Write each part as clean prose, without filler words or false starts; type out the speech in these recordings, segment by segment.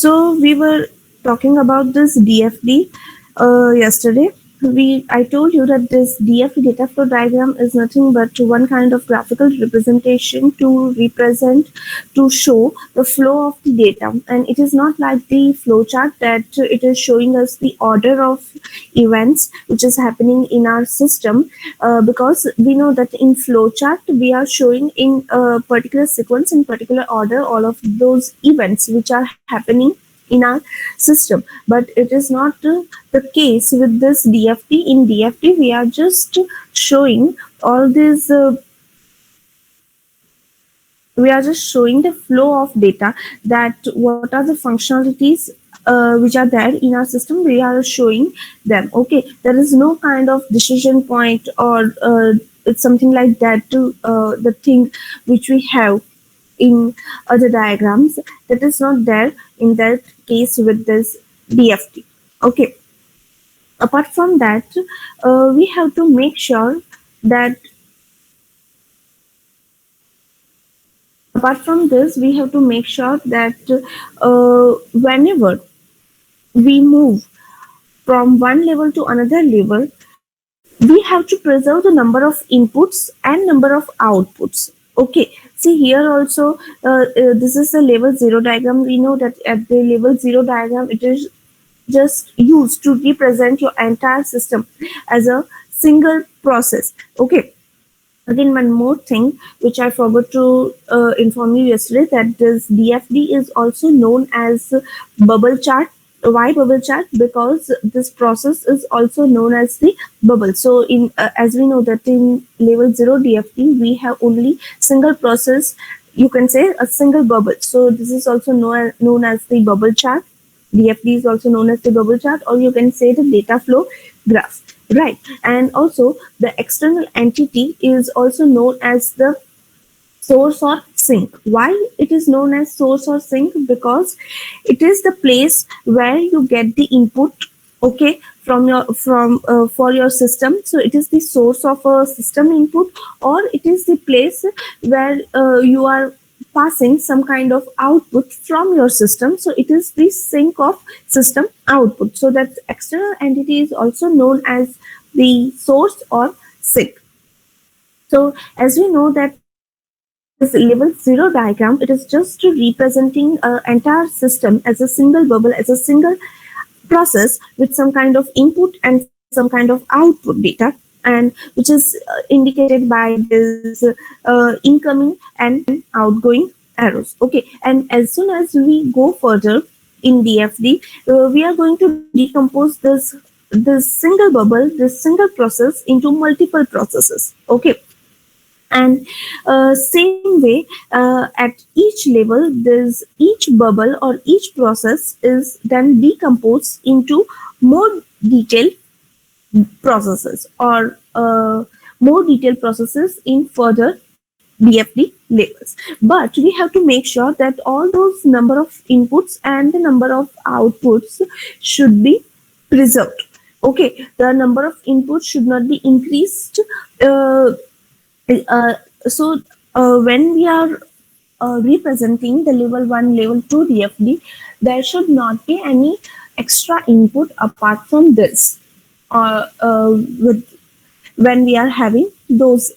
So we were talking about this DFD yesterday. I told you that this DFD data flow diagram is nothing but one kind of graphical representation to show the flow of the data, and it is not like the flow chart that it is showing us the order of events which is happening in our system, because we know that in flowchart we are showing in a particular sequence, in particular order, all of those events which are happening in our system. But it is not the case with this DFT. In DFT we are just showing all these we are just showing the flow of data, that what are the functionalities which are there in our system. We are showing them. Okay, there is no kind of decision point or it's something like that to the thing which we have in other diagrams, that is not there in that case with this DFT. Okay, apart from that, we have to make sure that apart from this, we have to make sure that whenever we move from one level to another level, we have to preserve the number of inputs and number of outputs. Okay, see here also, this is the level 0 diagram. We know that at the level 0 diagram, it is just used to represent your entire system as a single process. Okay, again, one more thing which I forgot to inform you yesterday, that this DFD is also known as bubble chart. Why bubble chart? Because this process is also known as the bubble. So in as we know that in level 0 DFD we have only single process, you can say a single bubble. So this is also known as the bubble chart. DFD is also known as the bubble chart, or you can say the data flow graph, right? And also the external entity is also known as the source or sink. Why it is known as source or sink? Because it is the place where you get the input, okay, from for your system. So it is the source of a system input, or it is the place where you are passing some kind of output from your system. So it is the sink of system output. So that external entity is also known as the source or sink. So as we know that this level 0 diagram, it is just representing an entire system as a single bubble, as a single process with some kind of input and some kind of output data, and which is indicated by this incoming and outgoing arrows. Okay, and as soon as we go further in DFD, we are going to decompose this single bubble, this single process into multiple processes. Okay, and same way, at each level, there's each bubble or each process is then decomposed into more detailed processes, or more detailed processes in further DFD levels. But we have to make sure that all those number of inputs and the number of outputs should be preserved. Okay, the number of inputs should not be increased. Uh, so when we are representing the level 1, level 2 DFD, there should not be any extra input apart from this, with when we are having those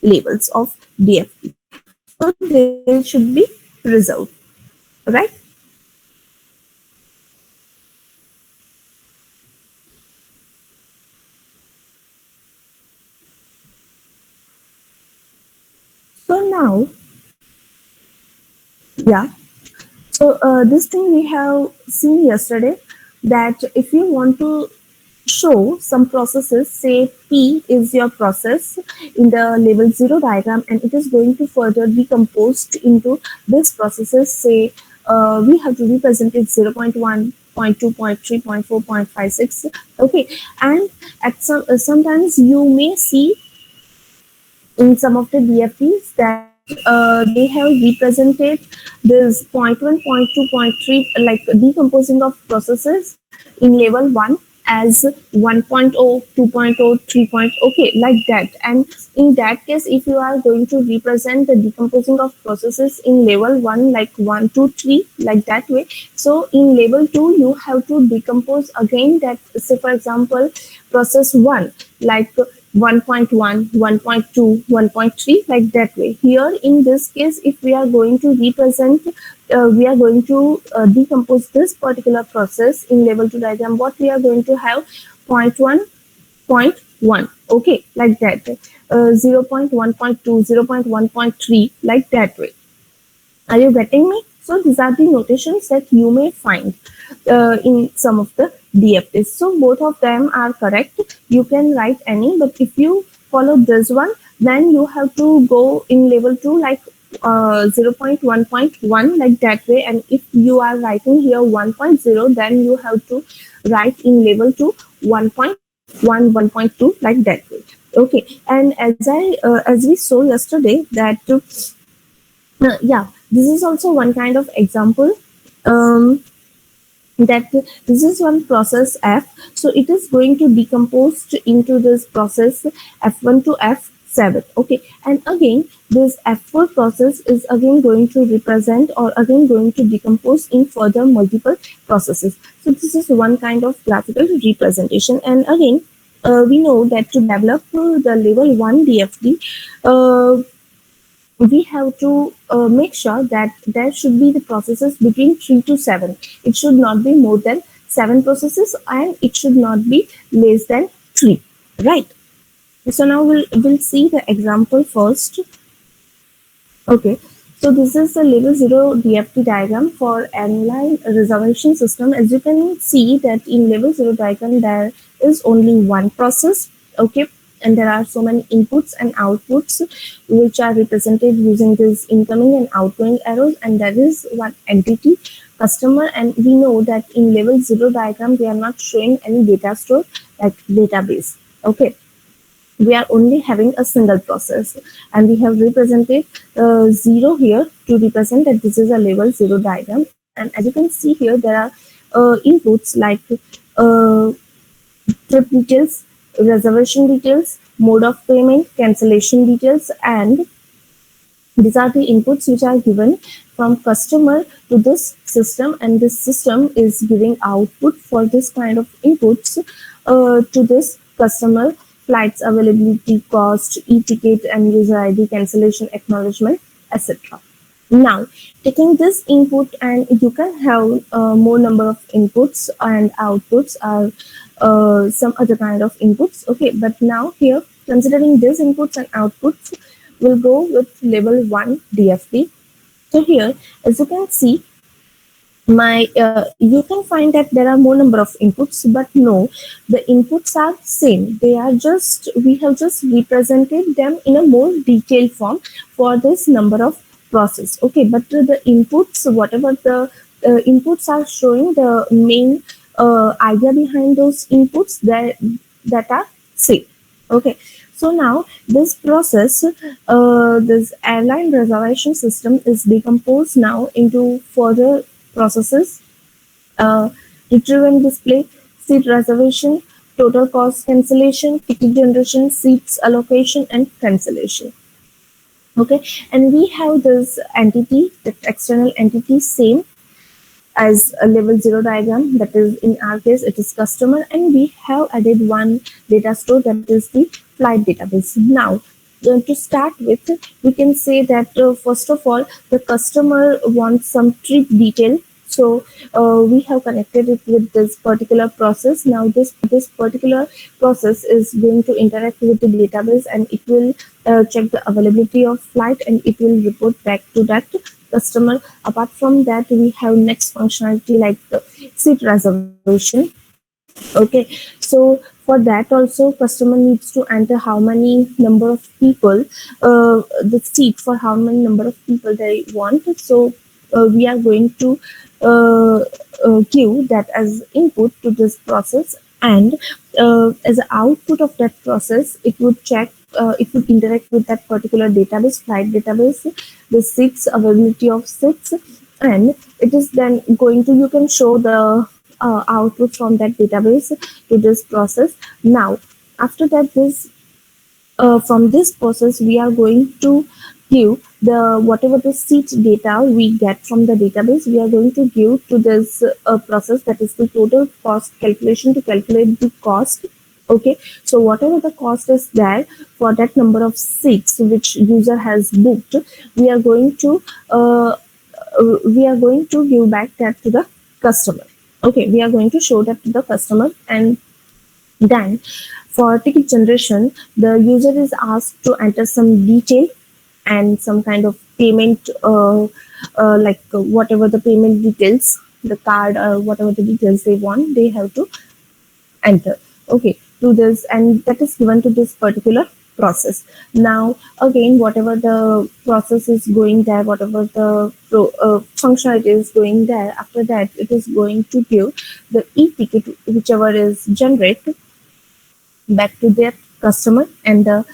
levels of DFD. So they should be preserved, right? So now, yeah. So this thing we have seen yesterday, that if you want to show some processes, say P is your process in the level 0 diagram, and it is going to further decompose into this processes. Say we have to represent it 0 0.1, 0.2, 0.3, 0.4, 0.56. Okay, and at sometimes you may see in some of the DFTs that they have represented this 0.1, 0.2, 0.3, like decomposing of processes in level 1 as 1.0, 2.0, 3. Okay, like that. And in that case, if you are going to represent the decomposing of processes in level 1, like 1, 2, 3, like that way, so in level 2 you have to decompose again that, say for example, process 1, like 1.1, 1.2, 1.3, like that way. Here in this case, if we are going to represent, we are going to decompose this particular process in level 2 diagram, what we are going to have, point 1, point 1, okay, like that. 0.1.2, 0.1.3, like that way. Are you getting me? So these are the notations that you may find in some of the DFTs. So both of them are correct. You can write any, but if you follow this one, then you have to go in level 2 like 0.1.1, like that way. And if you are writing here 1.0, then you have to write in level 2 1.1, 1.2, like that way. Okay, and as we saw yesterday that yeah, this is also one kind of example. Um, that this is one process F, so it is going to decompose into this process F1 to F7. Okay, and again this F4 process is again going to represent or again going to decompose in further multiple processes. So this is one kind of graphical representation. And again, we know that to develop the level 1 DFD, we have to make sure that there should be the processes between 3 to 7. It should not be more than 7 processes, and it should not be less than 3, right? So now we'll see the example first. Okay, so this is the level 0 DFT diagram for airline reservation system. As you can see that in level 0 diagram there is only one process. Okay, and there are so many inputs and outputs which are represented using this incoming and outgoing arrows, and there is one entity, customer. And we know that in level 0 diagram we are not showing any data store like database. Okay, we are only having a single process, and we have represented 0 here to represent that this is a level 0 diagram. And as you can see here, there are inputs like uh, trip details, reservation details, mode of payment, cancellation details, and these are the inputs which are given from customer to this system, and this system is giving output for this kind of inputs to this customer: flights availability, cost, e-ticket, and user ID, cancellation acknowledgement, etc. Now, taking this input, and you can have more number of inputs and outputs or some other kind of inputs. Okay, but now here, considering these inputs and outputs, we'll go with level 1 DFT. So here, as you can see, you can find that there are more number of inputs, but no, the inputs are same. They are just, we have just represented them in a more detailed form for this number of process. Okay, but the inputs, whatever the inputs are showing, the main idea behind those inputs that are same. Okay, so now this process, this airline reservation system is decomposed now into further processes: retrieve and display, seat reservation, total cost cancellation, ticket generation, seats allocation, and cancellation. Okay, and we have this entity, the external entity, same as a level 0 diagram, that is in our case it is customer, and we have added one data store, that is the flight database. Now to start with, we can say that first of all the customer wants some trip detail, so we have connected it with this particular process. Now this particular process is going to interact with the database, and it will check the availability of flight, and it will report back to that customer. Apart from that, we have next functionality like the seat reservation. Okay, so for that also customer needs to enter how many number of people, the seat for how many number of people they want. So we are going to give that as input to this process, and as an output of that process, it would check, it would interact with that particular database, flight database, the seats, availability of seats, and it is then going to, you can show the output from that database to this process. Now, after that, this from this process we are going to give the whatever the seed data we get from the database, we are going to give to this process, that is the total cost calculation, to calculate the cost. Okay, so whatever the cost is there for that number of seats which user has booked, we are going to give back that to the customer. Okay, we are going to show that to the customer. And then for ticket generation, the user is asked to enter some detail and some kind of payment, whatever the payment details, the card or whatever the details they want, they have to enter. Okay, to this, and that is given to this particular process. Now again, whatever the process is going there, whatever the functionality is going there, after that it is going to give the e-ticket whichever is generated back to their customer, and the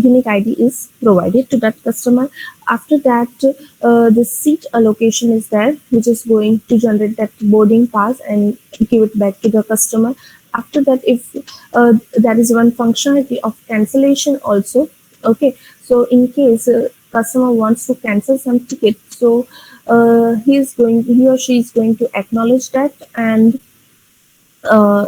unique ID is provided to that customer. After that, the seat allocation is there, which is going to generate that boarding pass and give it back to the customer. After that, if there is one functionality of cancellation also. Okay, so in case customer wants to cancel some ticket, so he or she is going to acknowledge that, and uh,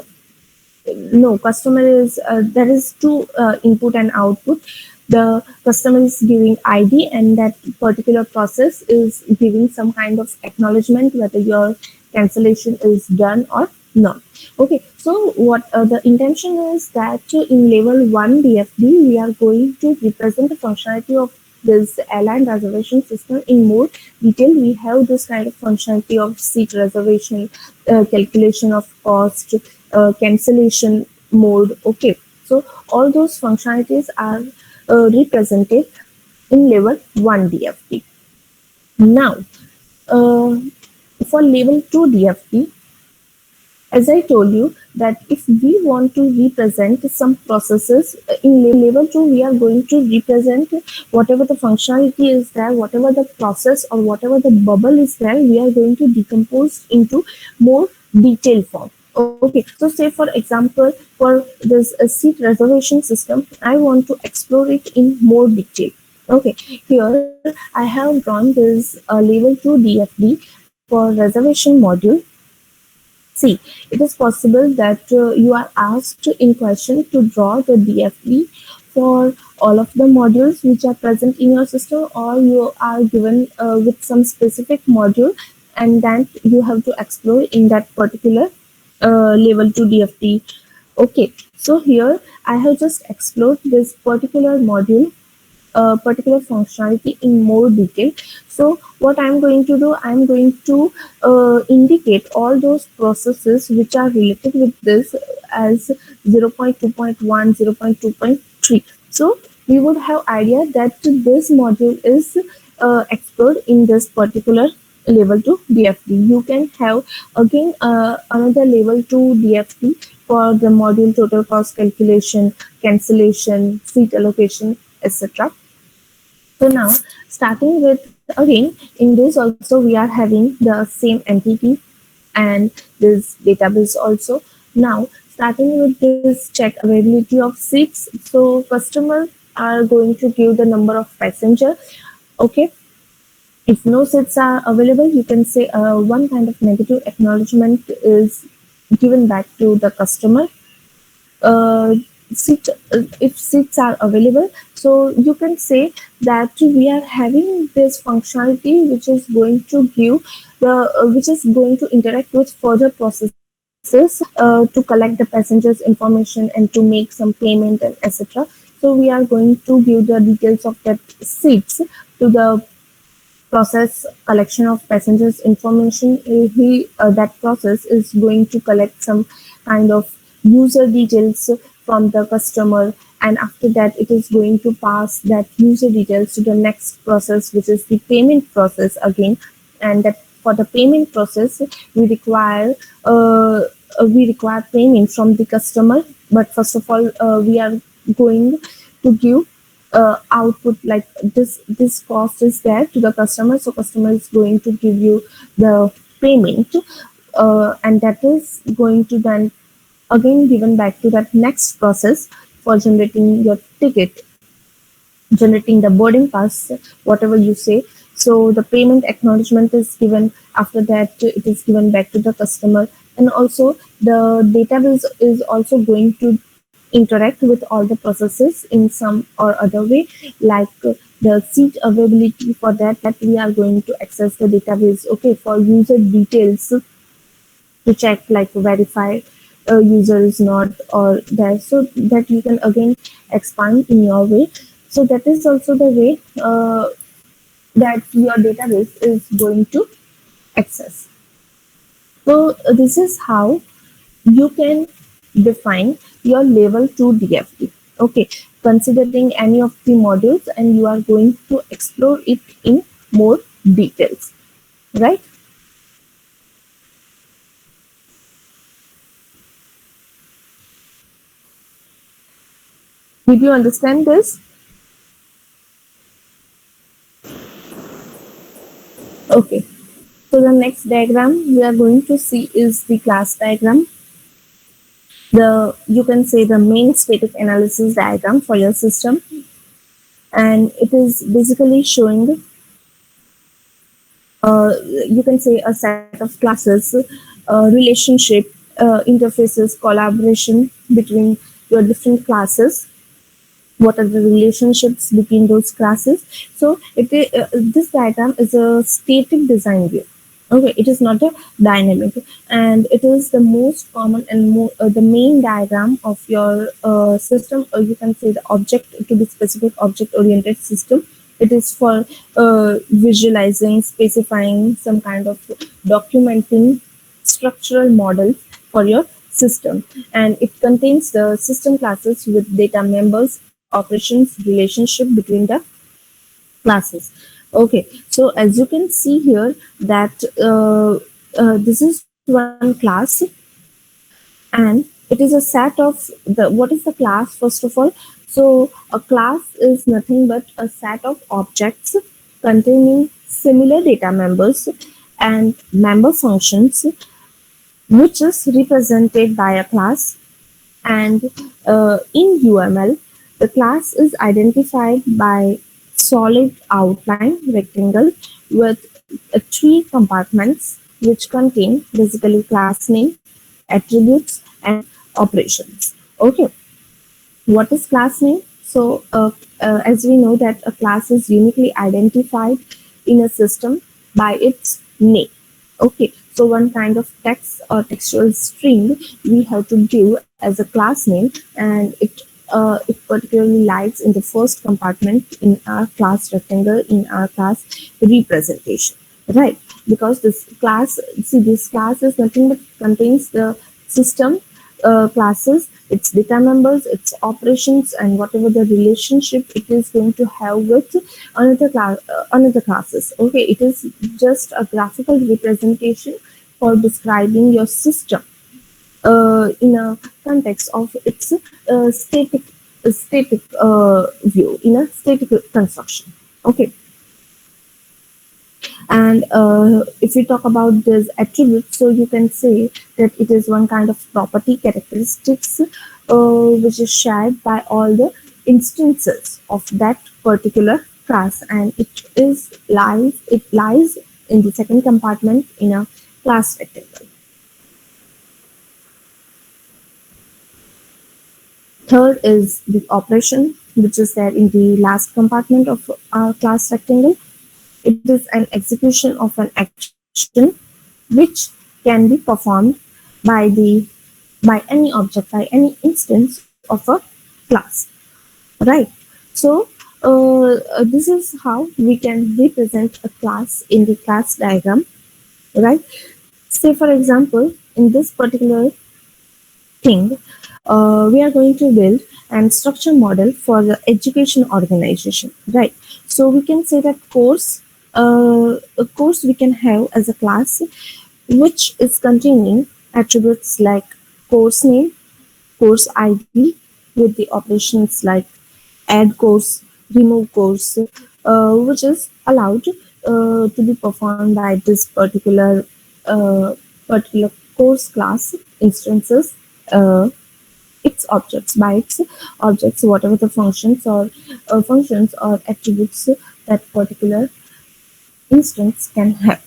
no, customer is there is two input and output. The customer is giving ID, and that particular process is giving some kind of acknowledgement whether your cancellation is done or not. Okay, so what the intention is that in level 1 DFD we are going to represent the functionality of this airline reservation system in more detail. We have this kind of functionality of seat reservation, calculation of cost, cancellation mode. Okay, so all those functionalities are represented in level 1 DFT. Now, uh, for level 2 DFT, as I told you that if we want to represent some processes in level 2, we are going to represent whatever the functionality is there, whatever the process or whatever the bubble is there, we are going to decompose into more detailed form. Okay, so say for example, for this seat reservation system, I want to explore it in more detail. Okay, here I have drawn this level 2 DFD for reservation module. See, it is possible that you are asked in question to draw the DFD for all of the modules which are present in your system, or you are given with some specific module, and then you have to explore in that particular level 2 DFD. Okay, so here I have just explored this particular module, particular functionality in more detail. So what I'm going to do, I'm going to indicate all those processes which are related with this as 0.2.1, 0.2.3. So we would have idea that this module is explored in this particular level 2 DFD. You can have again another level 2 DFD for the module total cost calculation, cancellation, seat allocation, etc. So now, starting with again, in this also we are having the same entity and this database also. Now, starting with this check availability of seats. So customers are going to give the number of passenger. Okay, if no seats are available, you can say one kind of negative acknowledgement is given back to the customer. uh, if seats are available, so you can say that we are having this functionality which is going to give the which is going to interact with further processes to collect the passengers information and to make some payment and etc. So we are going to give the details of that seats to the process collection of passengers information. That process is going to collect some kind of user details from the customer, and after that it is going to pass that user details to the next process, which is the payment process again. And that for the payment process we require payment from the customer. But first of all, we are going to give output like this cost is there to the customer, so customer is going to give you the payment. and that is going to then again given back to that next process for generating your ticket, generating the boarding pass, whatever you say. So the payment acknowledgement is given. After that, it is given back to the customer, and also the database is also going to interact with all the processes in some or other way, like the seat availability. For that we are going to access the database, okay, for user details to check, like verify a user is not or there, so that you can again expand in your way. So that is also the way that your database is going to access. So this is how you can define your level 2 DFT. Okay, considering any of the modules, and you are going to explore it in more details, right? Did you understand this? Okay. So the next diagram we are going to see is the class diagram. The, you can say, the main static analysis diagram for your system, and it is basically showing you can say a set of classes, relationship, interfaces, collaboration between your different classes, what are the relationships between those classes. So this diagram is a static design view. Okay, it is not a dynamic, and it is the most common and the main diagram of your system, or you can say the object, to be specific, object oriented system. It is for visualizing, specifying, some kind of documenting structural models for your system, and it contains the system classes with data members, operations, relationship between the classes. Okay, so as you can see here that this is one class, and it is a set of the, what is the class first of all? So a class is nothing but a set of objects containing similar data members and member functions, which is represented by a class. And in UML, the class is identified by solid outline rectangle with three compartments which contain basically class name, attributes, and operations. Okay, what is class name? So as we know that a class is uniquely identified in a system by its name. Okay, so one kind of text or textual string we have to give as a class name, and it particularly lies in the first compartment in our class rectangle, in our class representation, right? Because this class, see, this class is nothing but contains the system classes, its data members, its operations, and whatever the relationship it is going to have with another classes. Okay, it is just a graphical representation for describing your system in a context of its static view, in a static construction. Okay, and if we talk about this attribute, so you can say that it is one kind of property characteristics which is shared by all the instances of that particular class, and it lies in the second compartment in a class rectangle. Third is the operation, which is there in the last compartment of our class rectangle. It is an execution of an action which can be performed by any object, by any instance of a class, right? So this is how we can represent a class in the class diagram, right? Say for example, in this particular thing, we are going to build and structure model for the education organization, right? So we can say that a course we can have as a class which is containing attributes like course name, course ID, with the operations like add course, remove course, which is allowed to be performed by this particular particular course class instances uh, its objects by its objects, whatever the functions or attributes that particular instance can have.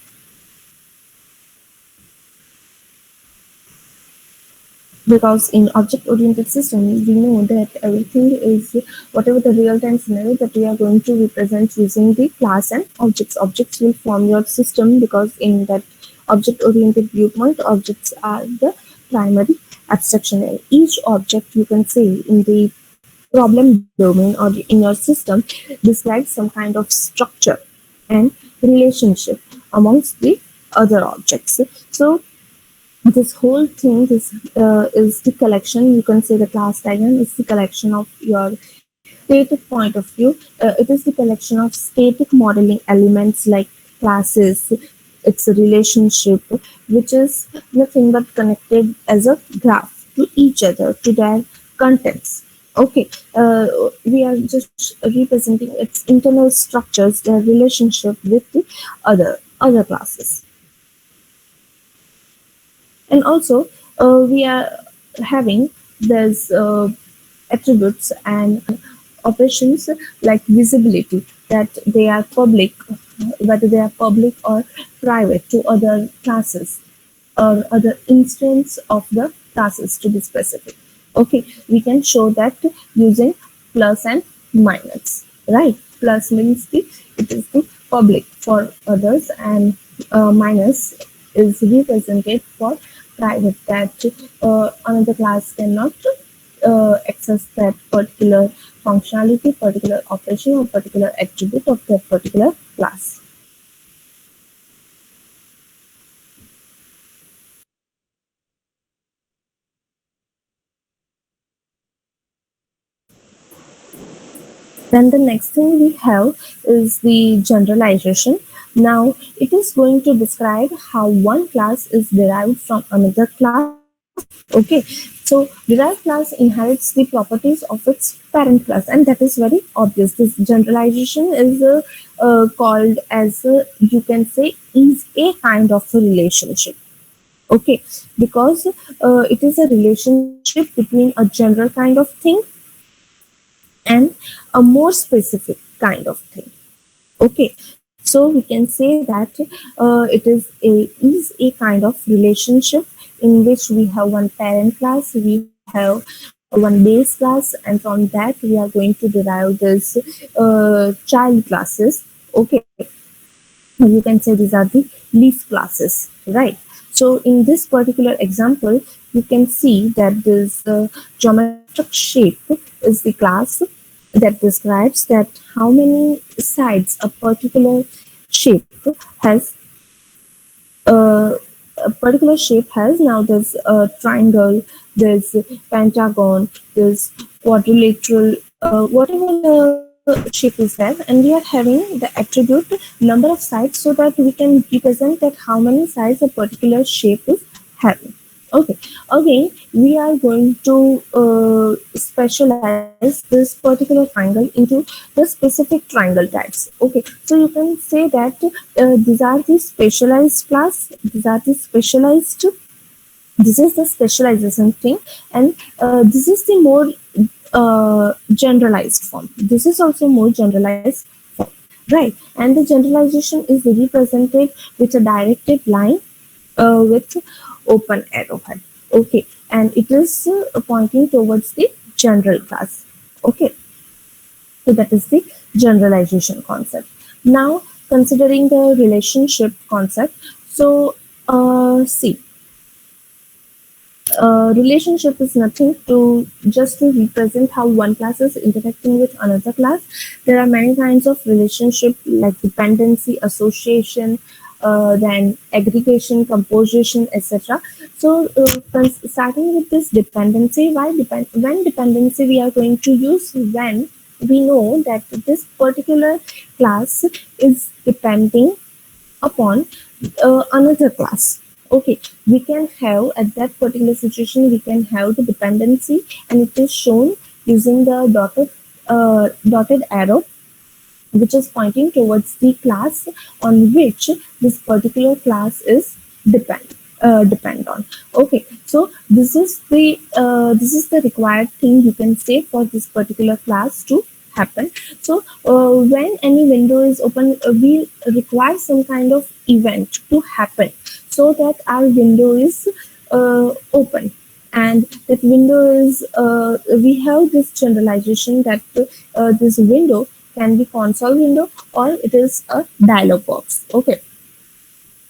Because in object oriented system we know that everything is whatever the real time scenario that we are going to represent using the class and objects will form your system, because in that object oriented viewpoint objects are the primary abstraction layer. Each object you can say in the problem domain or in your system describes some kind of structure and relationship amongst the other objects. So this whole thing is the collection, you can say the class diagram is the collection of your static point of view. It is the collection of static modeling elements like classes, its a relationship, which is nothing but connected as a graph to each other, to their contents. Okay, we are just representing its internal structures, their relationship with the other classes. And also we are having these attributes and operations like visibility, that they are public, whether they are public or private to other classes or other instance of the classes to be specific. Okay, we can show that using plus and minus, right? Plus means the it is the public for others, and minus is represented for private, that another class cannot access that particular functionality, particular operation, or particular attribute of that particular class. Then the next thing we have is the generalization. Now it is going to describe how one class is derived from another class. Okay, so derived class inherits the properties of its parent class, and that is very obvious. This generalization is called as you can say is a kind of a relationship. Okay, because it is a relationship between a general kind of thing and a more specific kind of thing. Okay, so we can say that it is a kind of relationship in which we have one parent class, we have one base class, and from that we are going to derive this child classes. Okay, you can say these are the leaf classes, right? So in this particular example, you can see that this geometric shape is the class that describes that how many sides a particular shape has. A particular shape has. Now there's a triangle, there's pentagon, there's quadrilateral, whatever the shape is there, and we are having the attribute number of sides so that we can represent that how many sides a particular shape is having. Okay, again we are going to specialize this particular triangle into the specific triangle types. Okay, so you can say that these are the specialized class, these are the specialized, this is the specialization thing, and this is the more generalized form, this is also more generalized form, right? And the generalization is represented with a directed line with open arrowhead. Okay, and it is pointing towards the general class. Okay, so that is the generalization concept. Now considering the relationship concept, so see, relationship is nothing to just to represent how one class is interacting with another class. There are many kinds of relationship like dependency, association, then aggregation, composition, etc. So starting with this dependency, when dependency we are going to use when we know that this particular class is depending upon another class. Okay, we can have at that particular situation we can have the dependency, and it is shown using the dotted arrow, which is pointing towards the class on which this particular class is depend. depend on. Okay, so this is the required thing, you can say, for this particular class to happen. So when any window is open, we require some kind of event to happen so that our window is open. And that window is, we have this generalization that this window can be console window or it is a dialog box. Okay,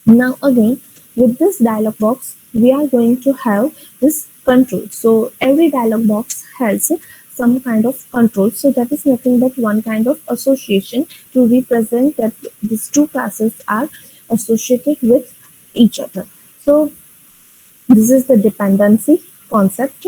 now again, with this dialog box, we are going to have this control. So every dialog box has some kind of control. So that is nothing but one kind of association to represent that these two classes are associated with each other. So this is the dependency concept.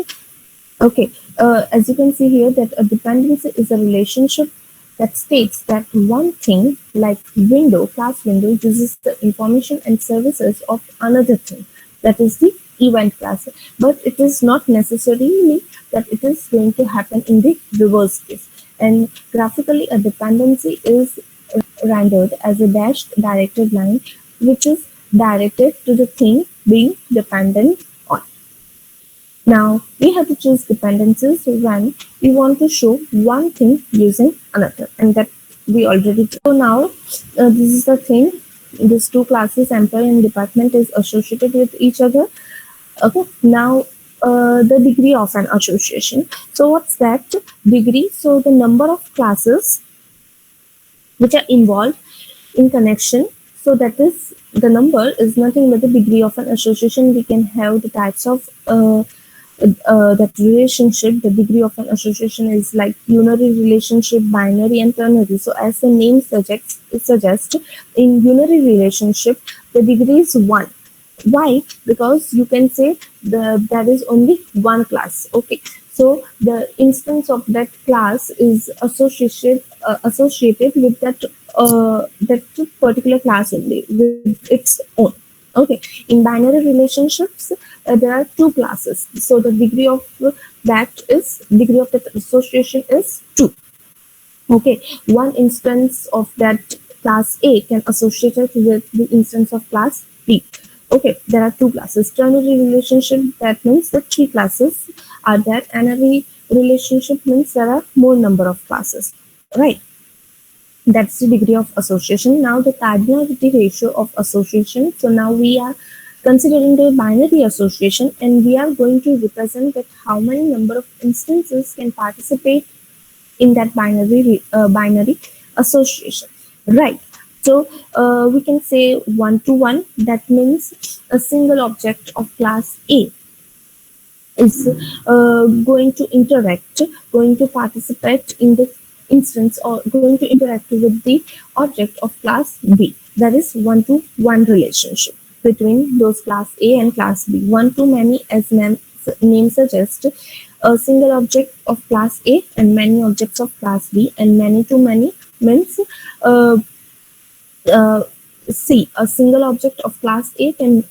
Okay, as you can see here that a dependency is a relationship that states that one thing like window, class window uses the information and services of another thing, that is the event class. But it is not necessarily that it is going to happen in the reverse case. And graphically, a dependency is rendered as a dashed directed line which is directed to the thing being dependent on. Now we have to choose dependencies when we want to show one thing using another, and that we already did. So now this is the thing. These two classes, employee and department, is associated with each other. Okay. Now the degree of an association. So what's that degree? So the number of classes which are involved in connection. So that is, the number is nothing but the degree of an association. We can have the types of that relationship. The degree of an association is like unary relationship, binary, and ternary. So as the name suggests, in unary relationship, the degree is 1. Why? Because you can say there is only one class. Okay, so the instance of that class is associated with that particular class only, with its own. Okay, in binary relationships, there are two classes. So the degree of that association is 2. Okay, one instance of that class A can associate it with the instance of class B. Okay, there are two classes. Ternary relationship, that means the 3 classes are there. Anary relationship means there are more number of classes. Right. That's the degree of association. Now the cardinality ratio of association. So now we are considering the binary association, and we are going to represent that how many number of instances can participate in that binary association. Right. So we can say 1 to 1. That means a single object of class A is going to participate in the instance, or going to interact with the object of class B. That is 1 to 1 relationship between those class A and class B. One to many, as name suggests, a single object of class A and many objects of class B, and many to many means uh, uh, C. A single object of class A can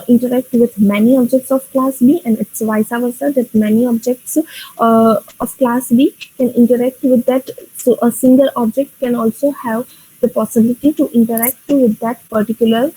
interact with many objects of class B, and it's vice versa, that many objects of class B can interact with that. So a single object can also have the possibility to interact with that particular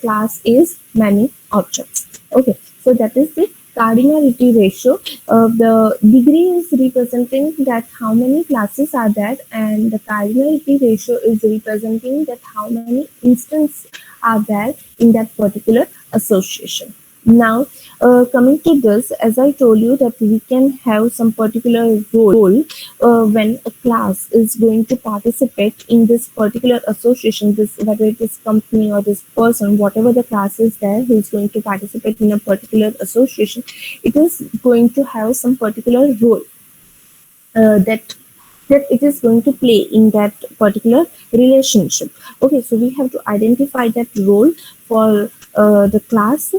class A's many objects. Okay, so that is the cardinality ratio. The degree is representing that how many classes are there, and the cardinality ratio is representing that how many instances are there in that particular association. Now, coming to this, as I told you that we can have some particular role when a class is going to participate in this particular association, this, whether it is company or this person, whatever the class is there who is going to participate in a particular association, it is going to have some particular role that it is going to play in that particular relationship. Okay, so we have to identify that role for the class,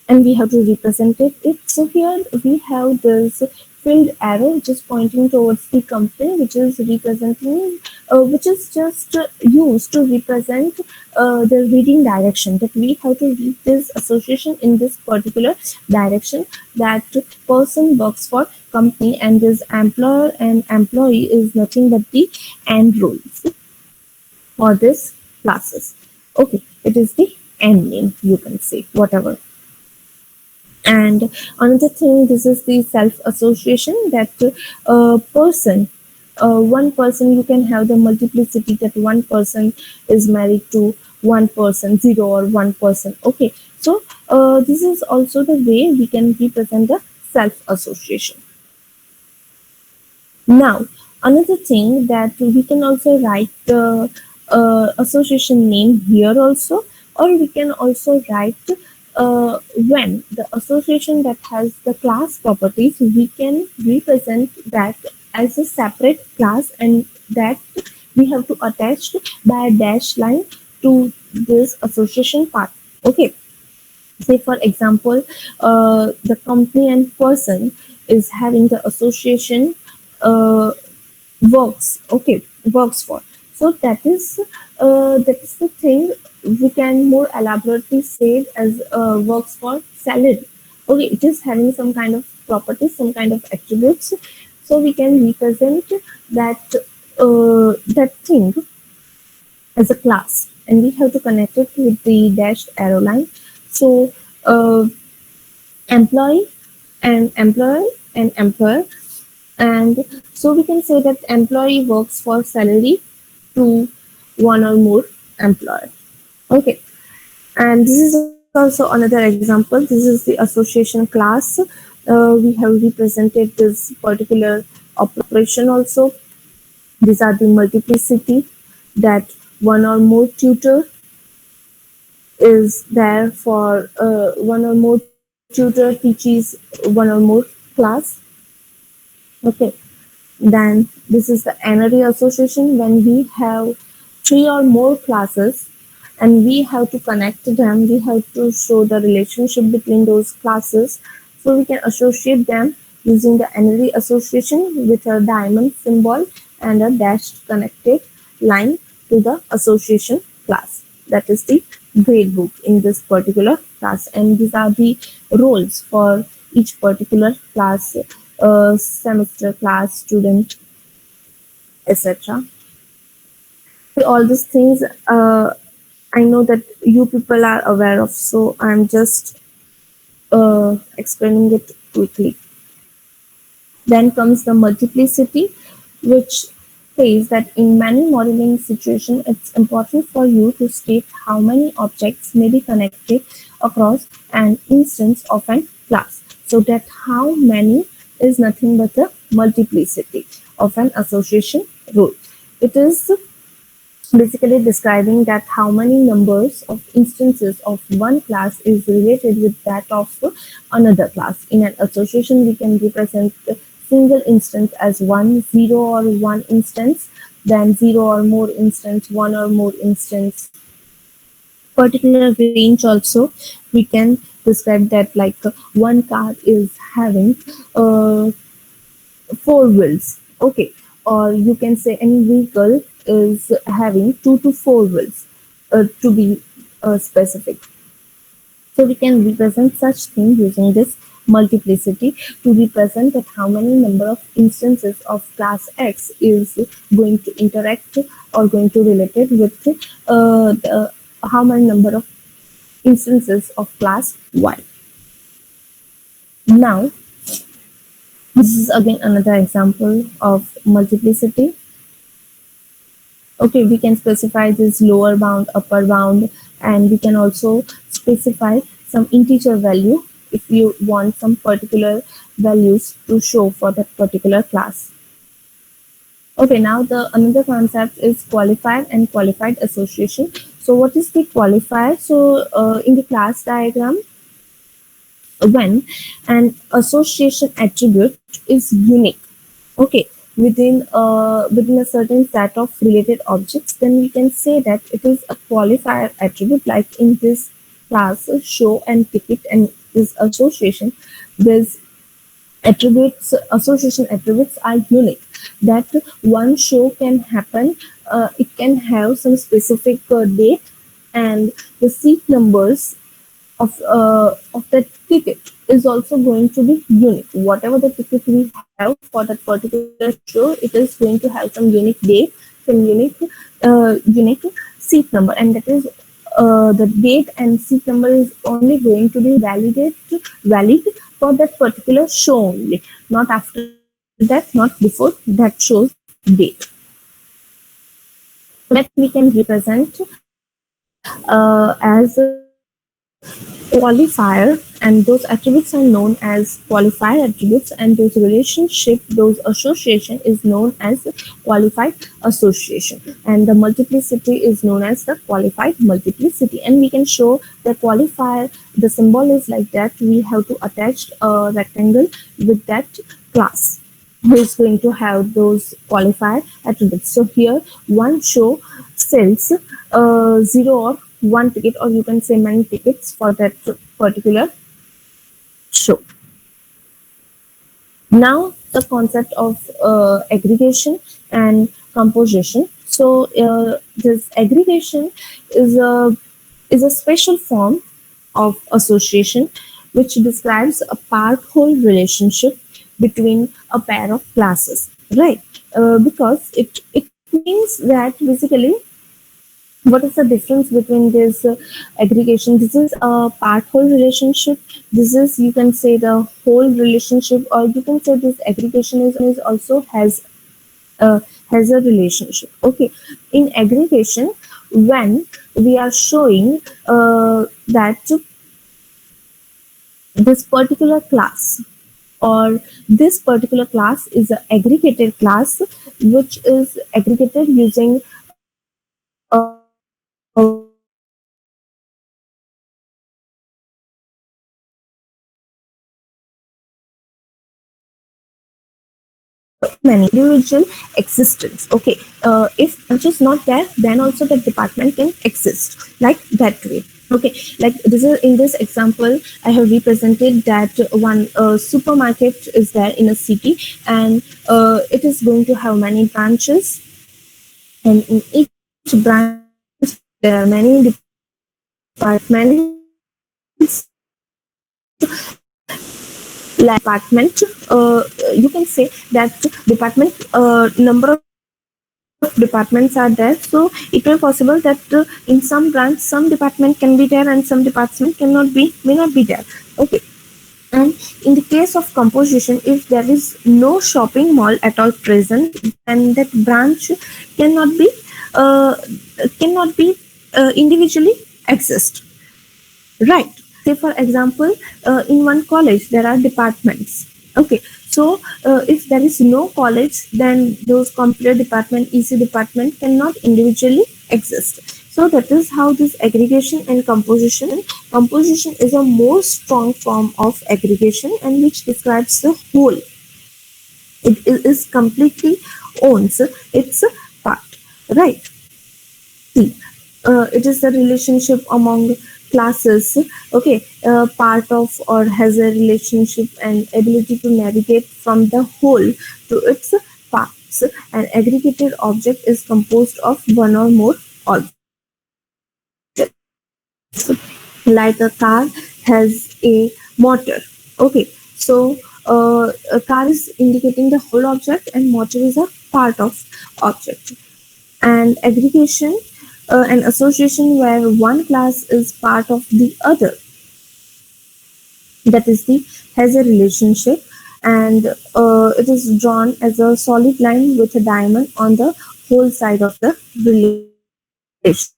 and we have to represent it. So here we have this filled arrow which is pointing towards the company, which is representing, which is just used to represent the reading direction, that we have to read this association in this particular direction, that person works for company, and this employer and employee is nothing but the end roles for this classes. Okay, it is the end name, you can say, whatever. And another thing, this is the self association, that person one person, you can have the multiplicity, that one person is married to one person, zero or one person. Okay, so this is also the way we can represent the self association. Now, another thing, that we can also write the association name here also, or we can also write when the association that has the class properties, we can represent that as a separate class, and that we have to attach by a dash line to this association part. Okay, say for example, the company and person is having the association uh, works. Okay, works for. So that is the thing, we can more elaborately say it as works for salary. Okay, it is having some kind of properties, some kind of attributes, so we can represent that that thing as a class, and we have to connect it with the dashed arrow line. So uh, employee and employer and employer, and so we can say that employee works for salary to one or more employer. Okay, and this is also another example. This is the association class. We have represented this particular operation also. These are the multiplicity, that one or more tutor is there for one or more tutor teaches one or more class. Okay, then this is the n-ary association, when we have three or more classes and we have to connect them, we have to show the relationship between those classes. So we can associate them using the n-ary association with a diamond symbol and a dashed connected line to the association class. That is the grade book in this particular class, and these are the roles for each particular class, semester, class, student, etc. All these things I know that you people are aware of, so I'm just explaining it quickly. Then comes the multiplicity, which says that in many modeling situations, it's important for you to state how many objects may be connected across an instance of an class. So that how many is nothing but the multiplicity of an association rule. It is basically describing that how many numbers of instances of one class is related with that of another class. In an association, we can represent a single instance as one, zero or one instance, then zero or more instance, one or more instance. Particular range also, we can describe that like one car is having uh, four wheels. Okay, or you can say any vehicle is having two to four wheels, to be specific. So we can represent such thing using this multiplicity to represent that how many number of instances of class X is going to interact or going to related with how many number of instances of class Y. Now, this is again another example of multiplicity. Okay, we can specify this lower bound, upper bound, and we can also specify some integer value if you want some particular values to show for that particular class. Okay, now the another concept is qualified and qualified association. So what is the qualifier? So in the class diagram, when an association attribute is unique, okay, within a certain set of related objects, then we can say that it is a qualifier attribute. Like in this class, show and ticket, and this association, this attributes, association attributes are unique, that one show can happen, it can have some specific date, and the seat numbers of that ticket is also going to be unique. Whatever the ticket we have for that particular show, it is going to have some unique date, some unique seat number, and that is the date and seat number is only going to be valid for that particular show only, not after that, not before that show's date. That we can represent as a qualifier, and those attributes are known as qualifier attributes, and those relationship, those association is known as qualified association, and the multiplicity is known as the qualified multiplicity. And we can show the qualifier, the symbol is like that. We have to attach a rectangle with that class who is going to have those qualifier attributes. So here one show sells zero or one ticket, or you can say many tickets for that particular show. Now the concept of aggregation and composition. So this aggregation is a special form of association which describes a part-whole relationship between a pair of classes, right? Because it means that basically what is the difference between this aggregation? This is a part whole relationship. This is, you can say, the whole relationship, or you can say this aggregation is also has a relationship. Okay, in aggregation, when we are showing that this particular class or this particular class is an aggregated class which is aggregated using many individual existence. Okay, if branch is not there, then also the department can exist like that way. Okay, like this is, in this example I have represented that one supermarket is there in a city, and it is going to have many branches, and in each branch there are many departments, like department, you can say that department, number of departments are there. So it may possible that in some branch some department can be there and some department cannot be, may not be there. Okay, and in the case of composition, if there is no shopping mall at all present, then that branch cannot be uh, individually exist, right? Say for example, in one college there are departments. Okay, so if there is no college, then those computer department, EC department cannot individually exist. So that is how this aggregation and composition is a more strong form of aggregation, and which describes the whole. It is completely owns its part, right? See, it is the relationship among classes. Okay, part of or has a relationship and ability to navigate from the whole to its parts. An aggregated object is composed of one or more objects. Like a car has a motor. Okay, so a car is indicating the whole object, and motor is a part of object. And aggregation and association where one class is part of the other, that is the has a relationship, and it is drawn as a solid line with a diamond on the whole side of the relation.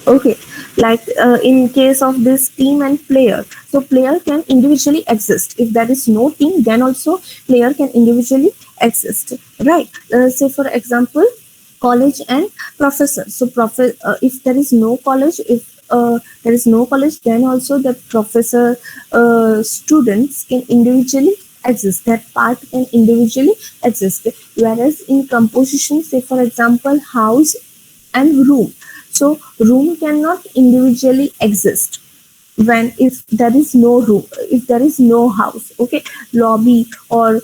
Okay, like in case of this team and player, so player can individually exist. If there is no team, then also player can individually exist, right? Say for example, college and professor. So if there is no college, if there is no college, then also the professor students can individually exist. That part can individually exist. Whereas in composition, say for example, house and room. So room cannot individually exist when if there is no room, if there is no house. Okay, lobby or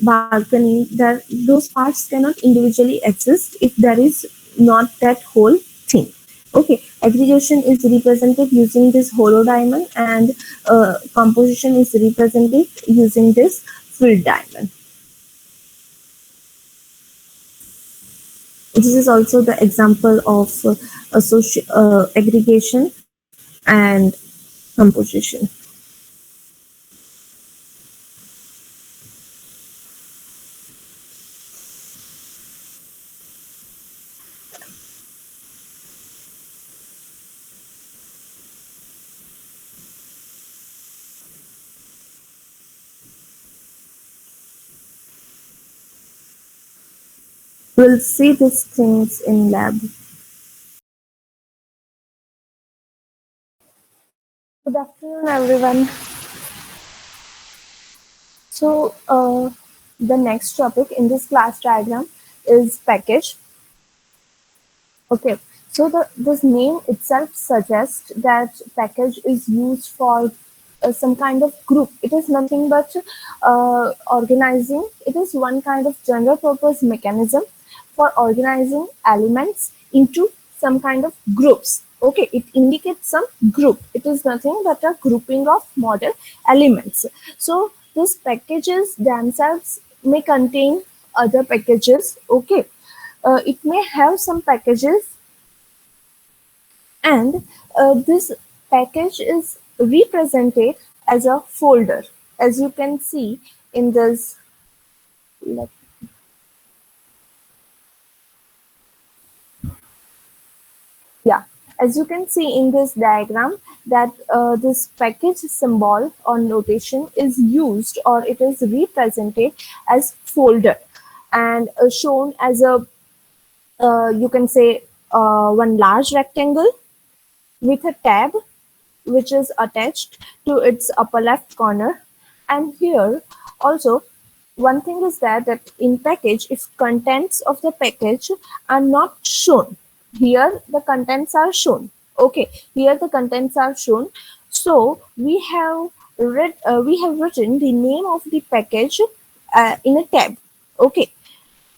balcony, that those parts cannot individually exist if there is not that whole thing. Okay, aggregation is represented using this hollow diamond, and composition is represented using this filled diamond. This is also the example of aggregation and composition. We'll see these things in lab. Good afternoon, everyone. So, the next topic in this class diagram is package. Okay, so this name itself suggests that package is used for some kind of group. It is nothing but organizing. It is one kind of general purpose mechanism for organizing elements into some kind of groups. Okay, it indicates some group. It is nothing but a grouping of model elements. So these packages themselves may contain other packages. Okay, it may have some packages, and this package is represented as a folder, as you can see in this. Yeah, as you can see in this diagram, that this package symbol or notation is used, or it is represented as folder, and shown as a you can say one large rectangle with a tab which is attached to its upper left corner. And here also, one thing is that in package, if contents of the package are not shown, here the contents are shown. Okay, here the contents are shown. So we have written the name of the package in a tab. Okay,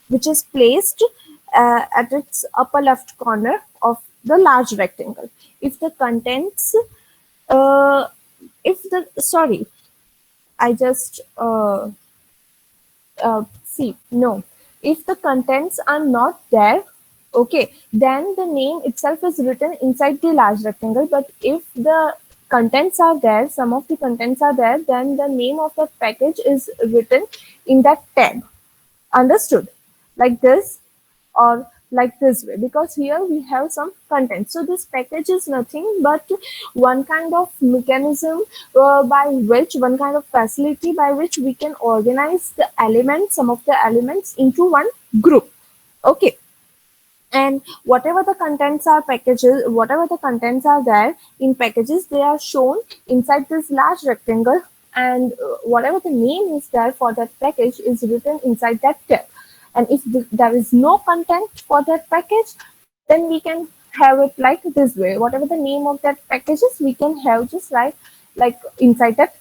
which is placed at its upper left corner of the large rectangle. If the contents, uh, if the, sorry, I just see, no. If the contents are not there, okay, then the name itself is written inside the large rectangle. But if the contents are there, some of the contents are there, then the name of the package is written in that tab. Understood? Like this or like this way, because here we have some content. So this package is nothing but one kind of mechanism by which, one kind of facility by which we can organize the elements, some of the elements into one group. Okay, and whatever the contents are packages, whatever the contents are there in packages, they are shown inside this large rectangle, and whatever the name is there for that package is written inside that tab. And if there is no content for that package, then we can have it like this way. Whatever the name of that package is, we can have just like inside that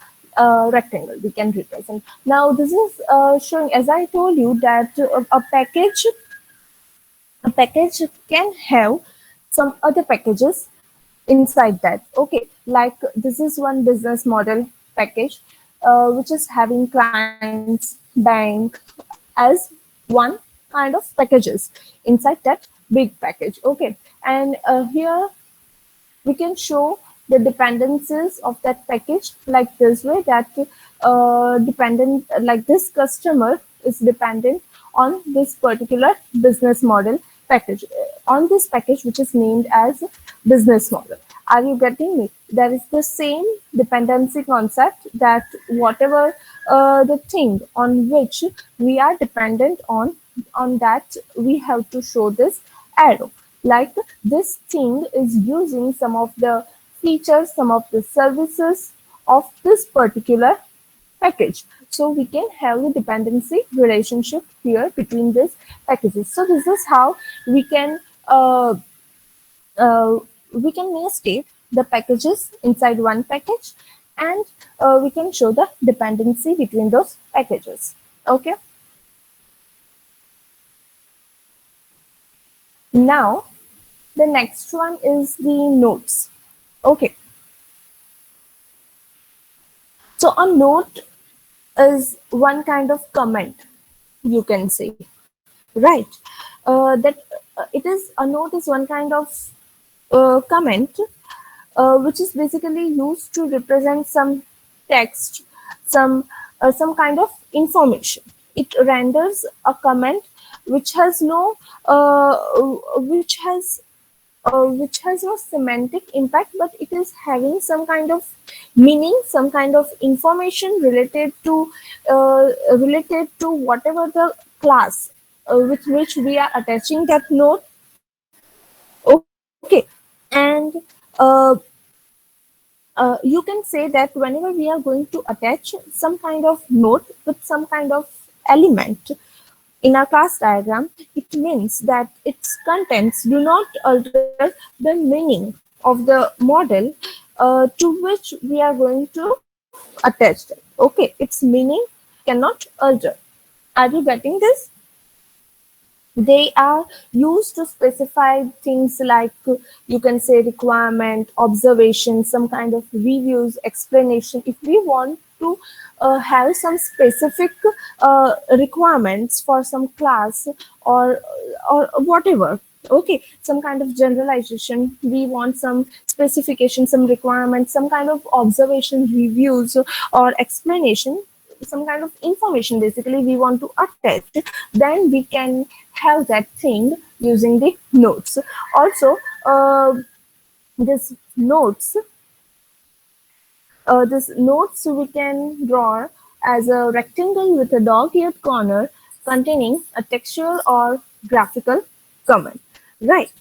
rectangle we can represent. Now this is showing, as I told you, that a package can have some other packages inside that. Okay, like this is one business model package, which is having clients, bank as one kind of packages inside that big package. Okay, and here we can show the dependencies of that package like this way, that dependent, like this customer is dependent on this particular business model package, on this package which is named as business model. Are you getting me? There is the same dependency concept, that whatever the thing on which we are dependent on that we have to show this arrow. Like this thing is using some of the features, some of the services of this particular package. So we can have the dependency relationship here between these packages. So this is how we can uh, state the packages inside one package, and we can show the dependency between those packages. Okay. Now the next one is the notes. Okay. So a note is one kind of comment, you can say, right? That it is a note is one kind of comment which is basically used to represent some text, some kind of information. It renders a comment which has no uh, which has which has no semantic impact, but it is having some kind of meaning, some kind of information related to whatever the class with which we are attaching that note. Okay, and uh, you can say that whenever we are going to attach some kind of note with some kind of element in our class diagram, it means that its contents do not alter the meaning of the model to which we are going to attach them. Okay, its meaning cannot alter. Are you getting this? They are used to specify things like you can say requirement, observation, some kind of reviews, explanation. If we want to have some specific requirements for some class or whatever, okay, some kind of generalization, we want some specification, some requirements, some kind of observation, reviews or explanation, some kind of information basically we want to attach, then we can have that thing using the notes. Also, this notes, this notes we can draw as a rectangle with a dog-eared corner containing a textual or graphical comment. Right.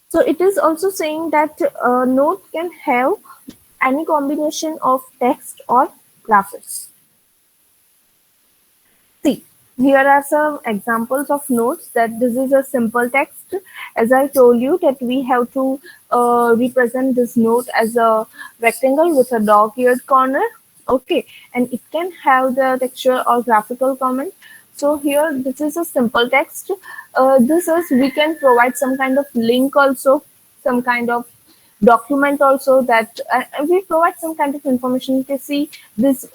So it is also saying that a note can have any combination of text or graphics. See, here are some examples of notes that this is a simple text. As I told you that we have to represent this note as a rectangle with a dog-eared corner. Okay, and it can have the texture or graphical comment. So here, this is a simple text. This is we can provide some kind of link also, some kind of document also that we provide some kind of information to see this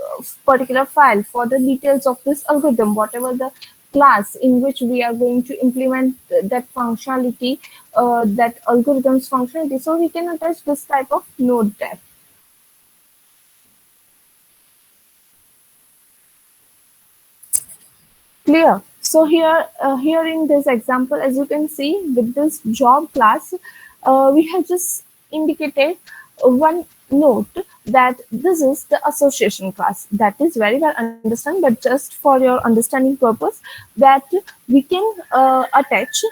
particular file for the details of this algorithm, whatever the class in which we are going to implement that functionality, that algorithm's functionality. So we can attach this type of node there. Clear. So here in this example, as you can see, with this job class, we have just indicated one note that this is the association class. That is very well understand, but just for your understanding purpose, that we can attach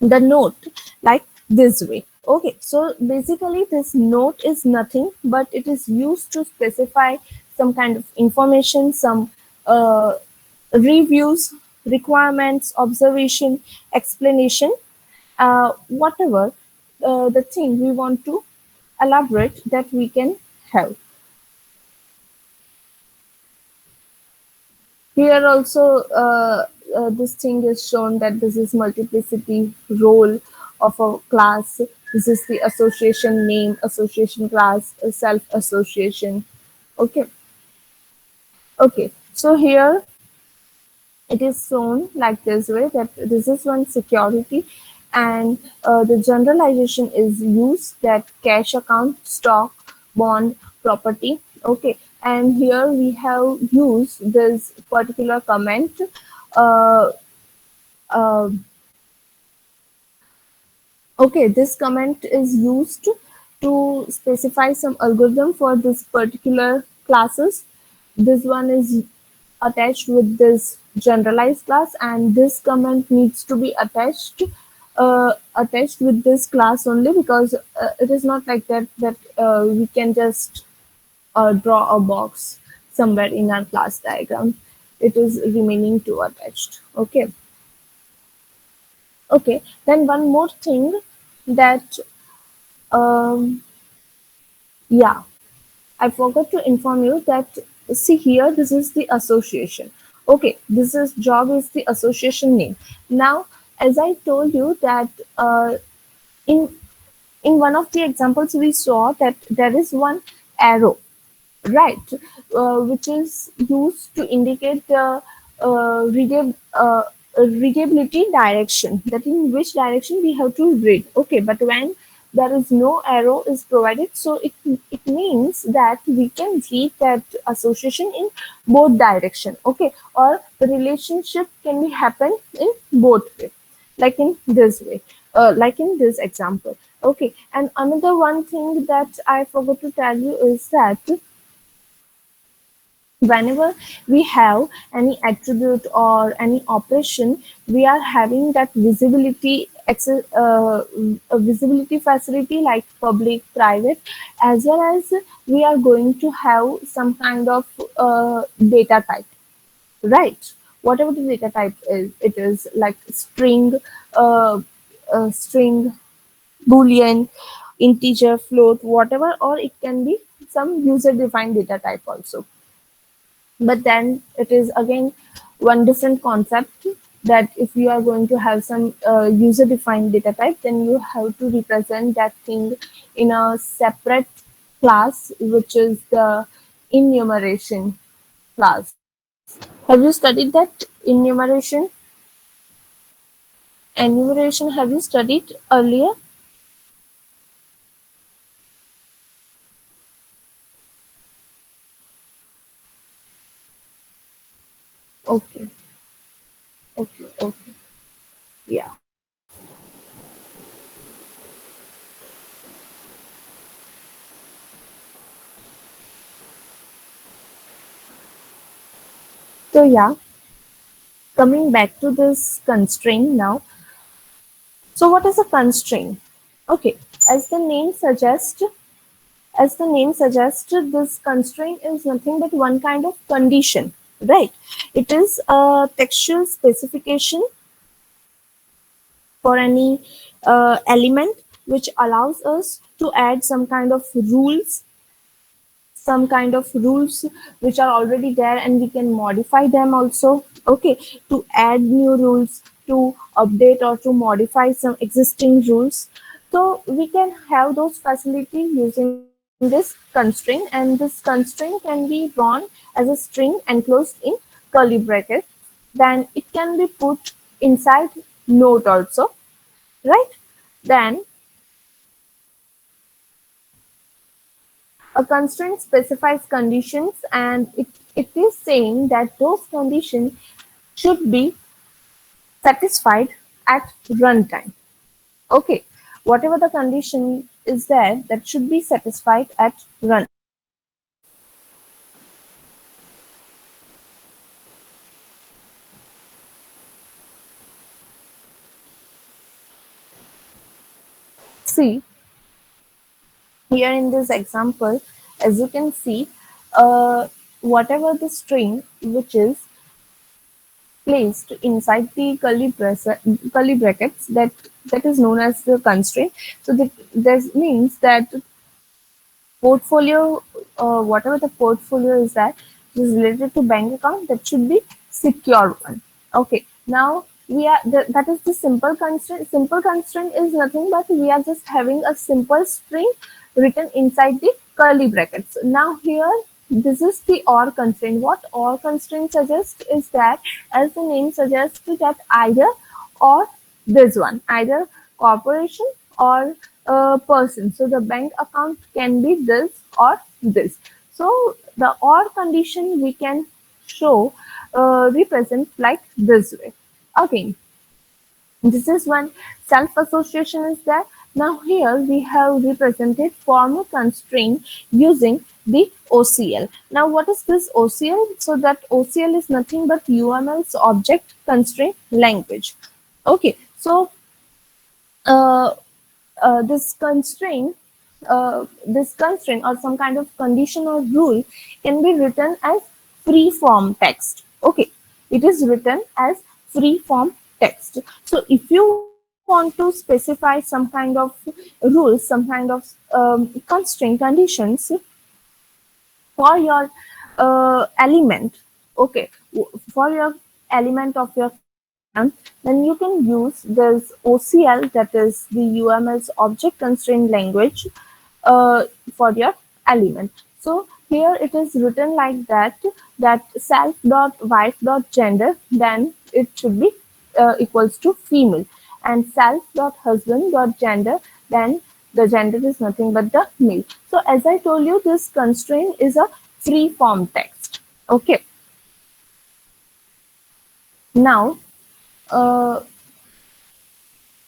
the note like this way. Okay, so basically this note is nothing but it is used to specify some kind of information, some uh, reviews, requirements, observation, explanation, whatever the thing we want to elaborate that we can have. Here also this thing is shown that this is multiplicity role of a class. This is the association name, association class, self association. Okay. Okay. So here it is shown like this way that this is one security, and the generalization is used that cash account, stock, bond, property. Okay, and here we have used this particular comment. uh, uh, Okay, this comment is used to specify some algorithm for this particular classes. This one is attached with this generalized class, and this comment needs to be attached with this class only, because it is not like that we can just draw a box somewhere in our class diagram. It is remaining to attached. Okay. Okay, then one more thing that um, yeah, I forgot to inform you that see here this is the association. Okay, this is job is the association name. Now, as I told you that in in one of the examples we saw that there is one arrow, right, which is used to indicate the readability direction, that in which direction we have to read. Okay, but when there is no arrow is provided, so it means that we can read that association in both direction. Okay, or the relationship can be happen in both way, like in this way, like in this example. Okay, and another one thing that I forgot to tell you is that whenever we have any attribute or any operation, we are having that visibility access, a visibility facility like public, private, as well as we are going to have some kind of data type, right? Whatever the data type is, it is like uh, string, boolean, integer, float, whatever, or it can be some user defined data type also. But then it is again one different concept, that if you are going to have some user defined data type, then you have to represent that thing in a separate class, which is the enumeration class. Have you studied that enumeration? Enumeration, have you studied earlier? Okay, okay, okay. Yeah. So yeah, coming back to this constraint now. So what is a constraint? Okay, as the name suggests, as the name suggests, this constraint is nothing but one kind of condition, right? It is a textual specification for any element which allows us to add some kind of rules which are already there, and we can modify them also. Okay, to add new rules, to update or to modify some existing rules. So we can have those facilities using this constraint, and this constraint can be drawn as a string enclosed in curly brackets. Then it can be put inside note also, right? Then a constraint specifies conditions, and it is saying that those conditions should be satisfied at runtime. Okay, whatever the condition is there, that should be satisfied at run. See, here in this example, as you can see, whatever the string which is placed inside the curly brackets, that is known as the constraint. So that means that portfolio, whatever the portfolio is that is related to bank account, that should be secure one. Okay, now we are that is the simple constraint. Simple constraint is nothing but we are just having a simple string written inside the curly brackets. Now here, this is the or constraint. What or constraint suggests is that, as the name suggests, that either or this one, either corporation or person. So the bank account can be this or this. So the or condition we can show, represent like this way. Again, this is one self association is there. Now here we have represented formal constraint using the OCL. Now what is this OCL? So that OCL is nothing but UML's object constraint language. Okay, so uh, this constraint or some kind of condition or rule can be written as free form text. Okay, it is written as free form text. So if you want to specify some kind of rules, some kind of constraint conditions for your element, okay, for your element of your program, then you can use this OCL, that is the UML's object constraint language, for your element. So Here it is written like that, that self dot wife dot gender, then it should be equals to female, and self dot husband dot gender, then the gender is nothing but the male. So as I told you, this constraint is a free form text. Okay. Now, uh,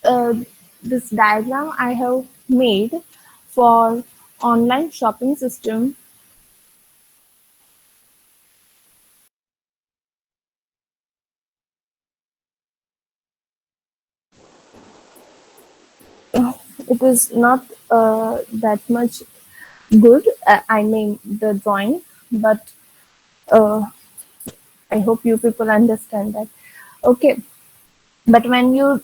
uh, this diagram I have made for online shopping system. It is not that much good. I mean the drawing, but uh, I hope you people understand that. Okay, but when you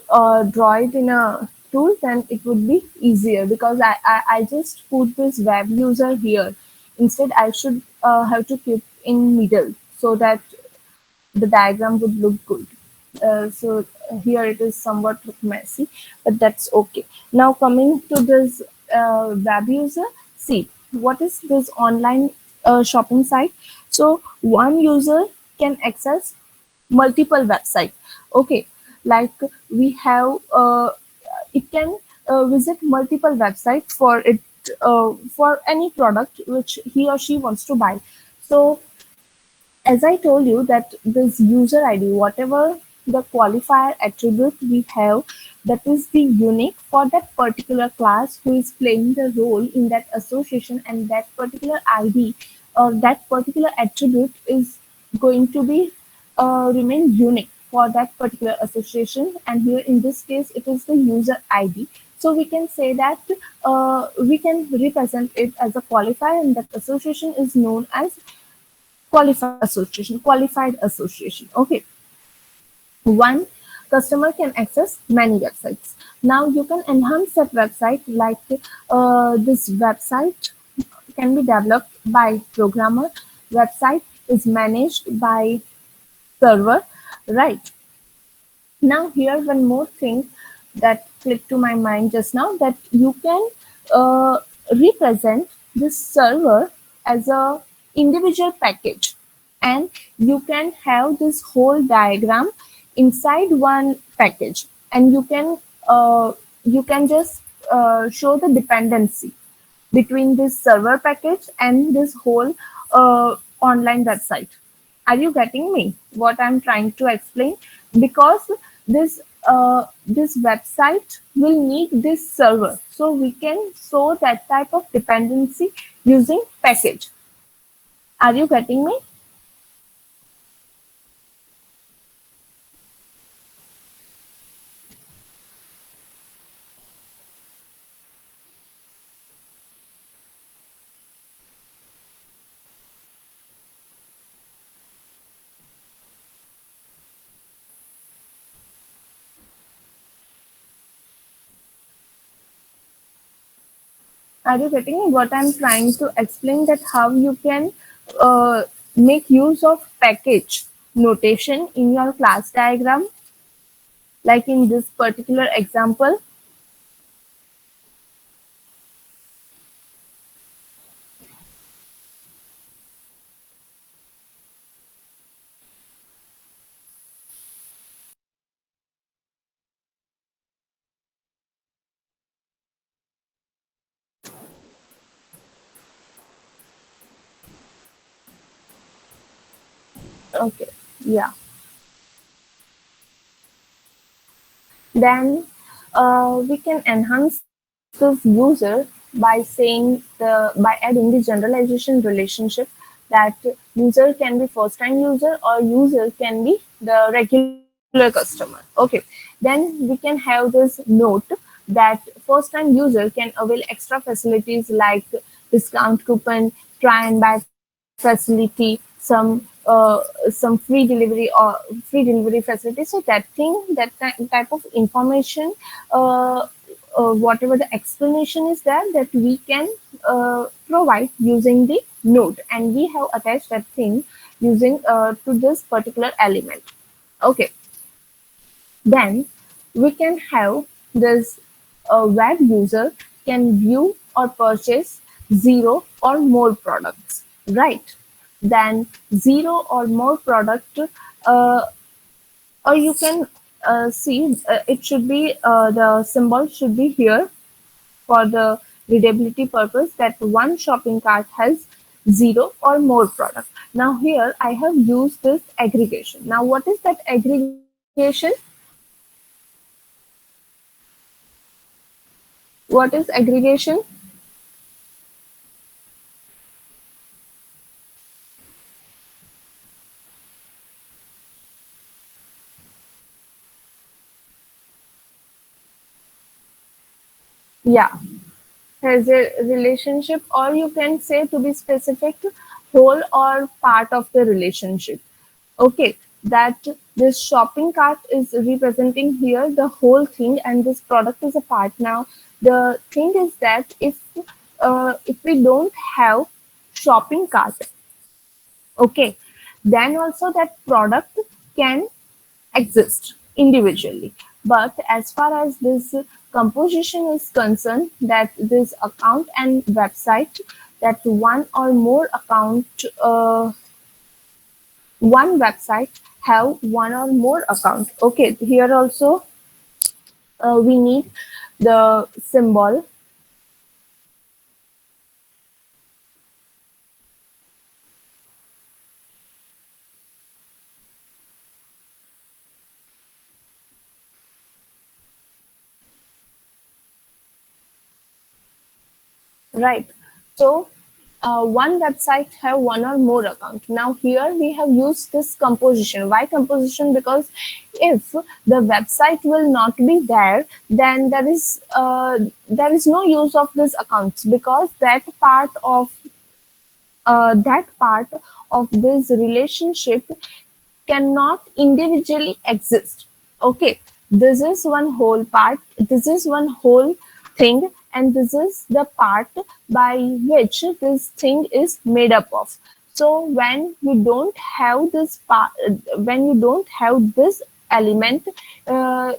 draw it in a tool, then it would be easier because I just put this web user here. Instead, I should have to keep in middle so that the diagram would look good. So here it is somewhat look messy, but that's okay. Now coming to this web user, see what is this online shopping site. So one user can access multiple website. Okay, like we have it can visit multiple websites for it, for any product which he or she wants to buy. So as I told you that this user ID, whatever the qualifier attribute we have, that is the unique for that particular class who is playing the role in that association, and that particular ID or that particular attribute is going to be remain unique for that particular association. And here in this case, it is the user ID. So we can say that we can represent it as a qualifier, and that association is known as qualified association. Okay, one customer can access many websites. Now you can enhance that website, like this website can be developed by programmer, website is managed by server, right? Now here one more thing that clicked to my mind just now, that you can uh, represent this server as a individual package, and you can have this whole diagram inside one package, and you can just show the dependency between this server package and this whole online website. Are you getting me? What I'm trying to explain? Because this website will need this server, so we can show that type of dependency using package. Are you getting me? Are you getting me? What I'm trying to explain, that how you can uh, make use of package notation in your class diagram, like in this particular example. Okay, yeah. Then we can enhance this user by saying by adding the generalization relationship, that user can be first time user or user can be the regular customer. Okay, then we can have this note that first time user can avail extra facilities like discount coupon, try and buy facility, some free delivery or free delivery facility. So that thing, that type of information, whatever the explanation is there, that we can provide using the note, and we have attached that thing using to this particular element. Okay, then we can have this web user can view or purchase zero or more products. right? Then zero or more product, uh, or you can see it should be the symbol should be here for the readability purpose that one shopping cart has zero or more product. Now here I have used this aggregation. Now what is that aggregation? What is aggregation? Yeah, has a relationship, or you can say, to be specific, whole or part of the relationship. Okay, that this shopping cart is representing here the whole thing, and this product is a part. Now the thing is that if we don't have shopping cart, okay, then also that product can exist individually. But as far as this composition is concerned, that this account and website, that one website have one or more account. Okay, here also we need the symbol, right? So one website have one or more account. Now here we have used this composition. Why composition? Because if the website will not be there, then there is no use of this accounts, because that part of this relationship cannot individually exist. Okay, this is one whole part, this is one whole thing, and this is the part by which this thing is made up of. So when you don't have this part, when you don't have this element, uh,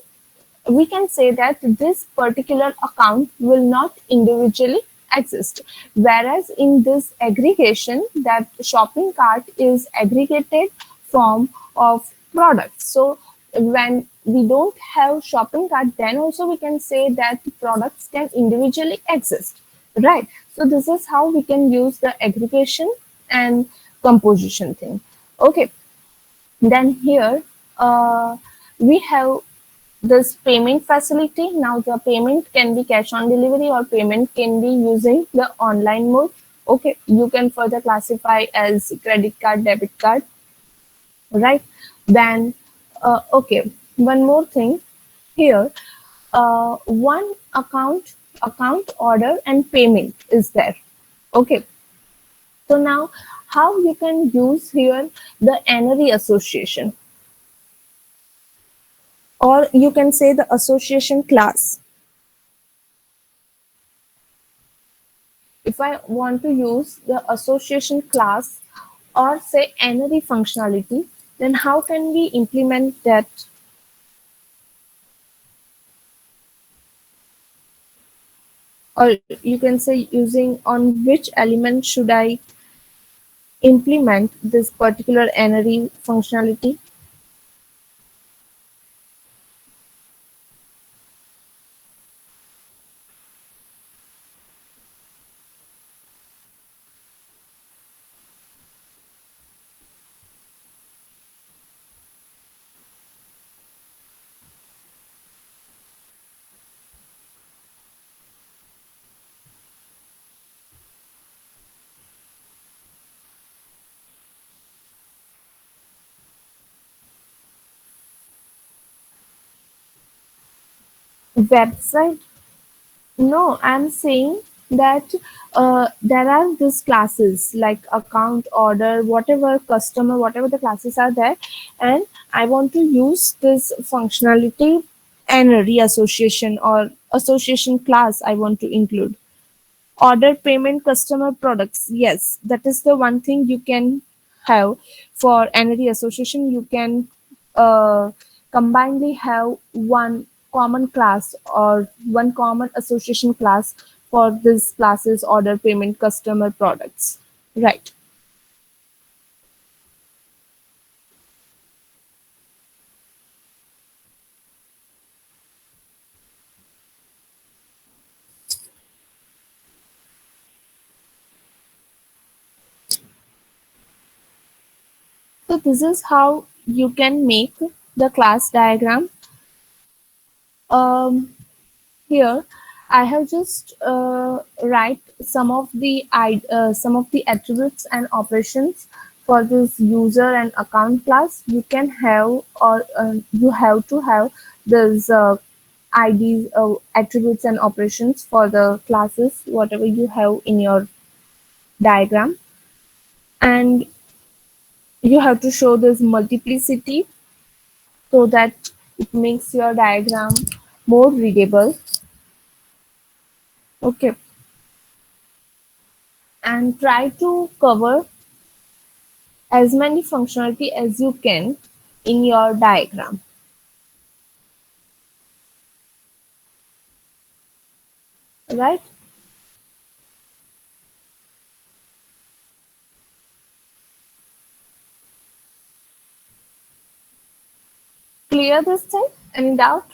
we can say that this particular account will not individually exist. Whereas in this aggregation, that shopping cart is aggregated form of products. So when we don't have shopping cart, then also we can say that products can individually exist, right? So this is how we can use the aggregation and composition thing. Okay, then here we have this payment facility. Now the payment can be cash on delivery, or payment can be using the online mode. Okay, you can further classify as credit card, debit card, right? Then okay, one more thing here, one account order and payment is there. Okay, so now how you can use here the NRE association, or you can say the association class. If I want to use the association class or say NRE functionality, then how can we implement that? Or you can say, using on which element should I implement this particular NRE functionality? Website. No, I'm saying that there are these classes like account, order, whatever, customer, whatever the classes are there, and I want to use this functionality and reassociation or association class I want to include. Order, payment, customer, products. Yes, that is the one thing you can have for entity association. You can uh, combinedly have one common class or one common association class for this classes: order, payment, customer, products. Right. So this is how you can make the class diagram. Um, Here, I have just write some of the attributes and operations for this user and account class. You can have, or you have to have this IDs, attributes and operations for the classes, whatever you have in your diagram, and you have to show this multiplicity so that it makes your diagram more readable. Okay, and try to cover as many functionality as you can in your diagram, right? Clear this thing? Any doubt?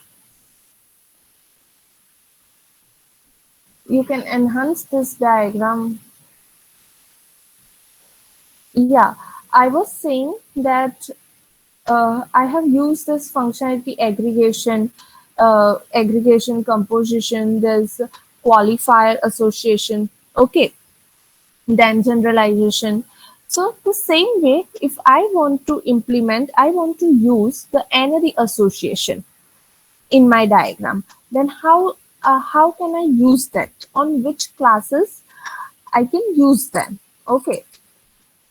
You can enhance this diagram. Yeah, I was saying that I have used this functionality aggregation, composition, there's qualifier association, okay, then generalization. So the same way, if I want to implement, I want to use the n-ary association in my diagram, then how can I use that? On which classes I can use them? Okay,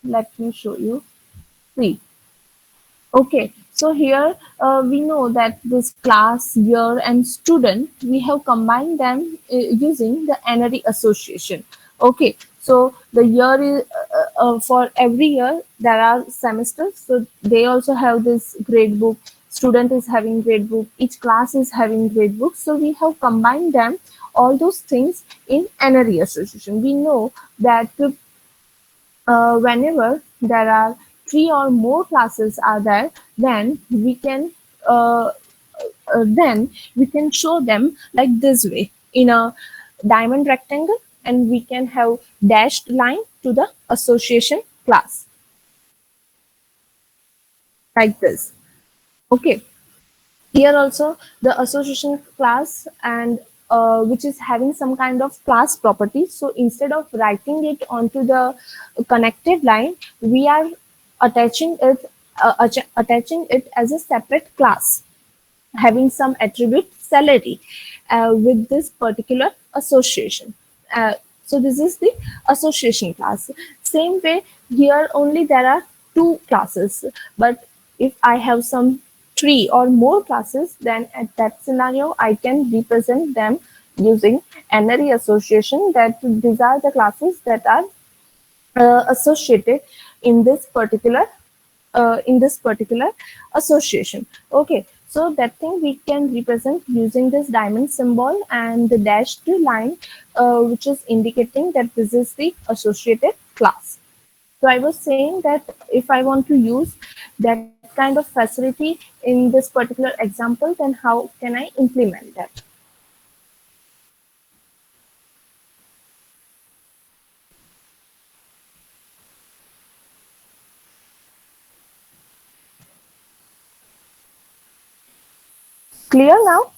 let me show you. See, okay, so here we know that this class, year, and student, we have combined them using the n-ary association. Okay, so the year is for every year there are semesters, so they also have this grade book. Student is having grade book. Each class is having grade book. So we have combined them all those things in n-ary association. We know that whenever there are three or more classes are there, uh, then we can show them like this way in a diamond rectangle, and we can have dashed line to the association class like this. Okay, here also the association class, and which is having some kind of class property. So instead of writing it onto the connected line, we are attaching it as a separate class having some attribute salary with this particular association. Uh, so this is the association class. Same way, here only there are two classes, but if I have some three or more classes, then at that scenario I can represent them using n-ary association, that these are the classes that are associated in this particular association. Okay, so that thing we can represent using this diamond symbol and the dashed line, which is indicating that this is the associated class. So I was saying that if I want to use that kind of facility in this particular example, then how can I implement that? Clear now?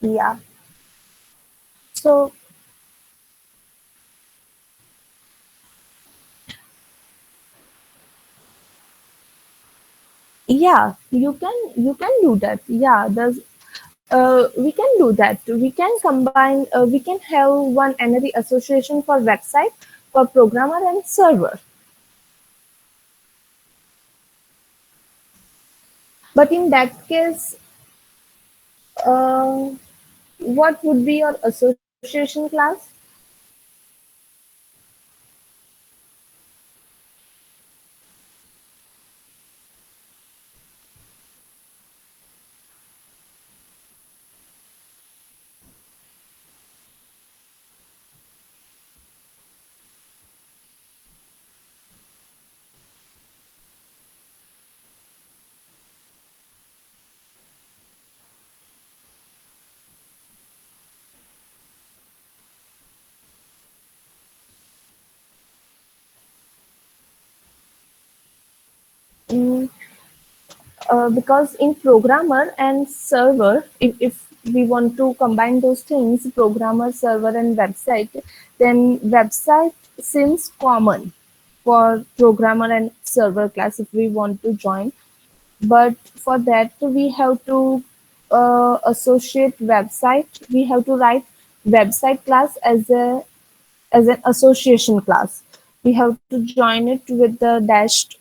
Yeah. So yeah, you can do that. Yeah, there's we can do that. We can combine. We can have one n-ary association for website, for programmer and server. But in that case, uh, what would be your association class? because in programmer and server, if we want to combine those things, programmer, server, and website, then website seems common for programmer and server class if we want to join. But for that, we have to associate website. We have to write website class as an association class. We have to join it with the dashed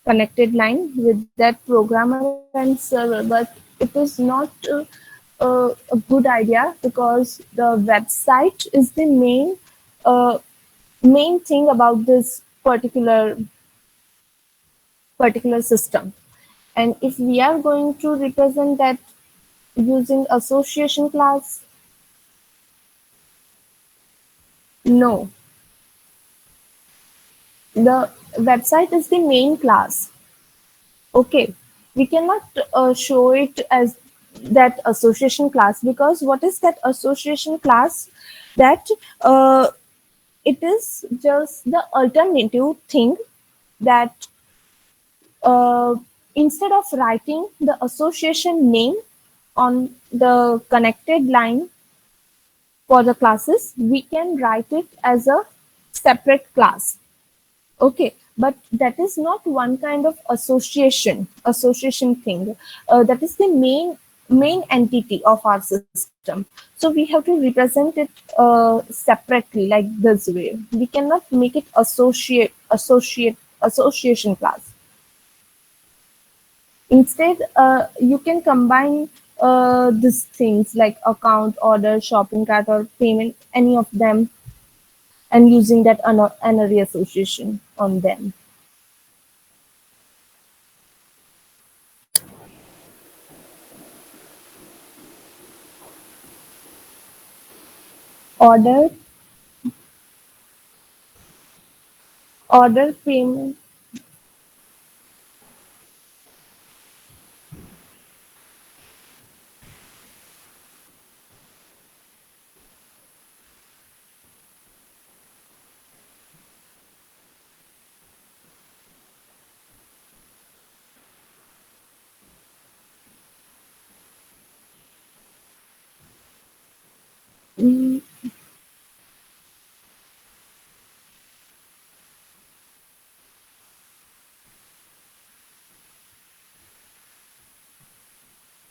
connected line with that programmer and server, but it is not a good idea because the website is the uh, main thing about this particular system. And if we are going to represent that using association class, no, the website is the main class. Okay, we cannot show it as that association class, because what is that association class? That it is just the alternative thing that uh, instead of writing the association name on the connected line for the classes, we can write it as a separate class. Okay, but that is not one kind of association thing. That is the main entity of our system. So we have to represent it separately, like this way. We cannot make it association class. Instead, you can combine these things like account, order, shopping cart, or payment, any of them, and using that NRE association on them. Order, order payment. Mm,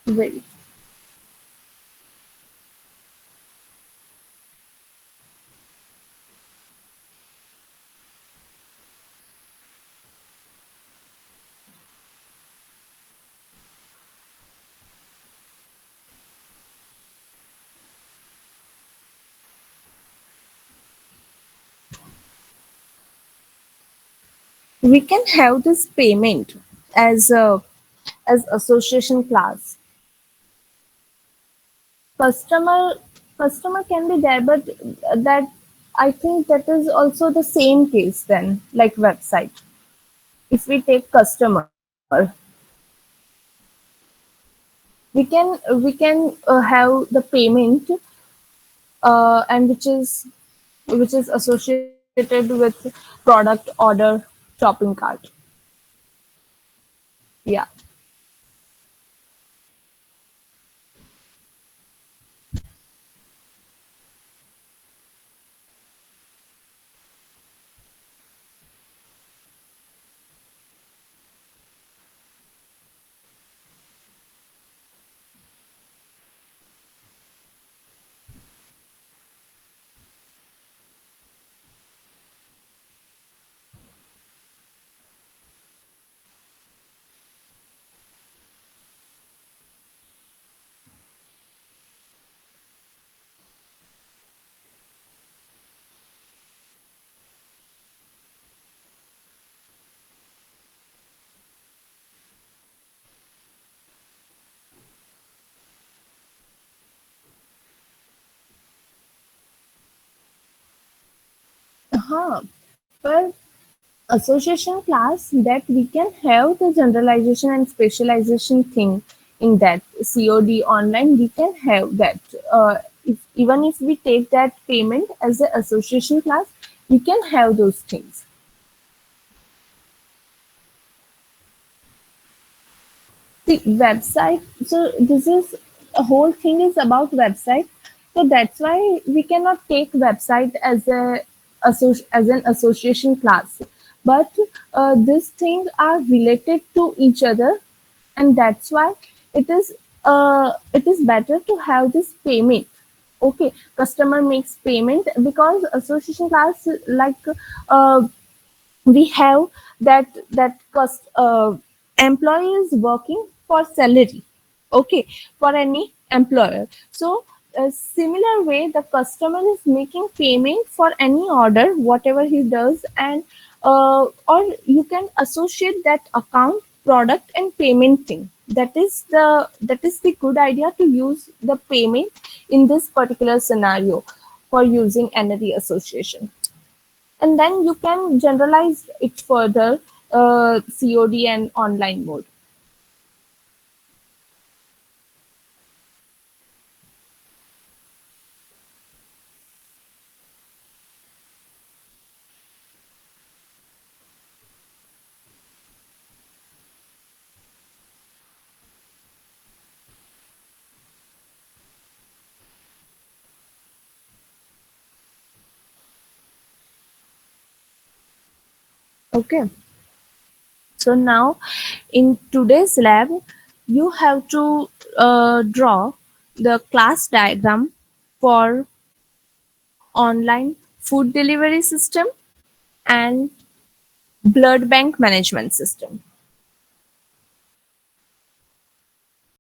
wait, we can have this payment as a as association class. Customer customer can be there, but that I think that is also the same case then, like website. If we take customer, we can have the payment and which is associated with product, order, shopping cart. Yeah. Uh-huh. Well, association class, that we can have the generalization and specialization thing in that COD online. We can have that. Even if we take that payment as an association class, we can have those things. The website, so this is a whole thing is about website. So that's why we cannot take website as as an association class. But these things are related to each other, and that's why it is better to have this payment. Okay, customer makes payment because association class like uh, we have that cost employee is working for salary, okay, for any employer. So a similar way the customer is making payment for any order whatever he does, and or you can associate that account product and payment thing. That is the good idea to use the payment in this particular scenario for using NRE association. And then you can generalize it further, COD and online mode. Okay, so now in today's lab you have to draw the class diagram for online food delivery system and blood bank management system.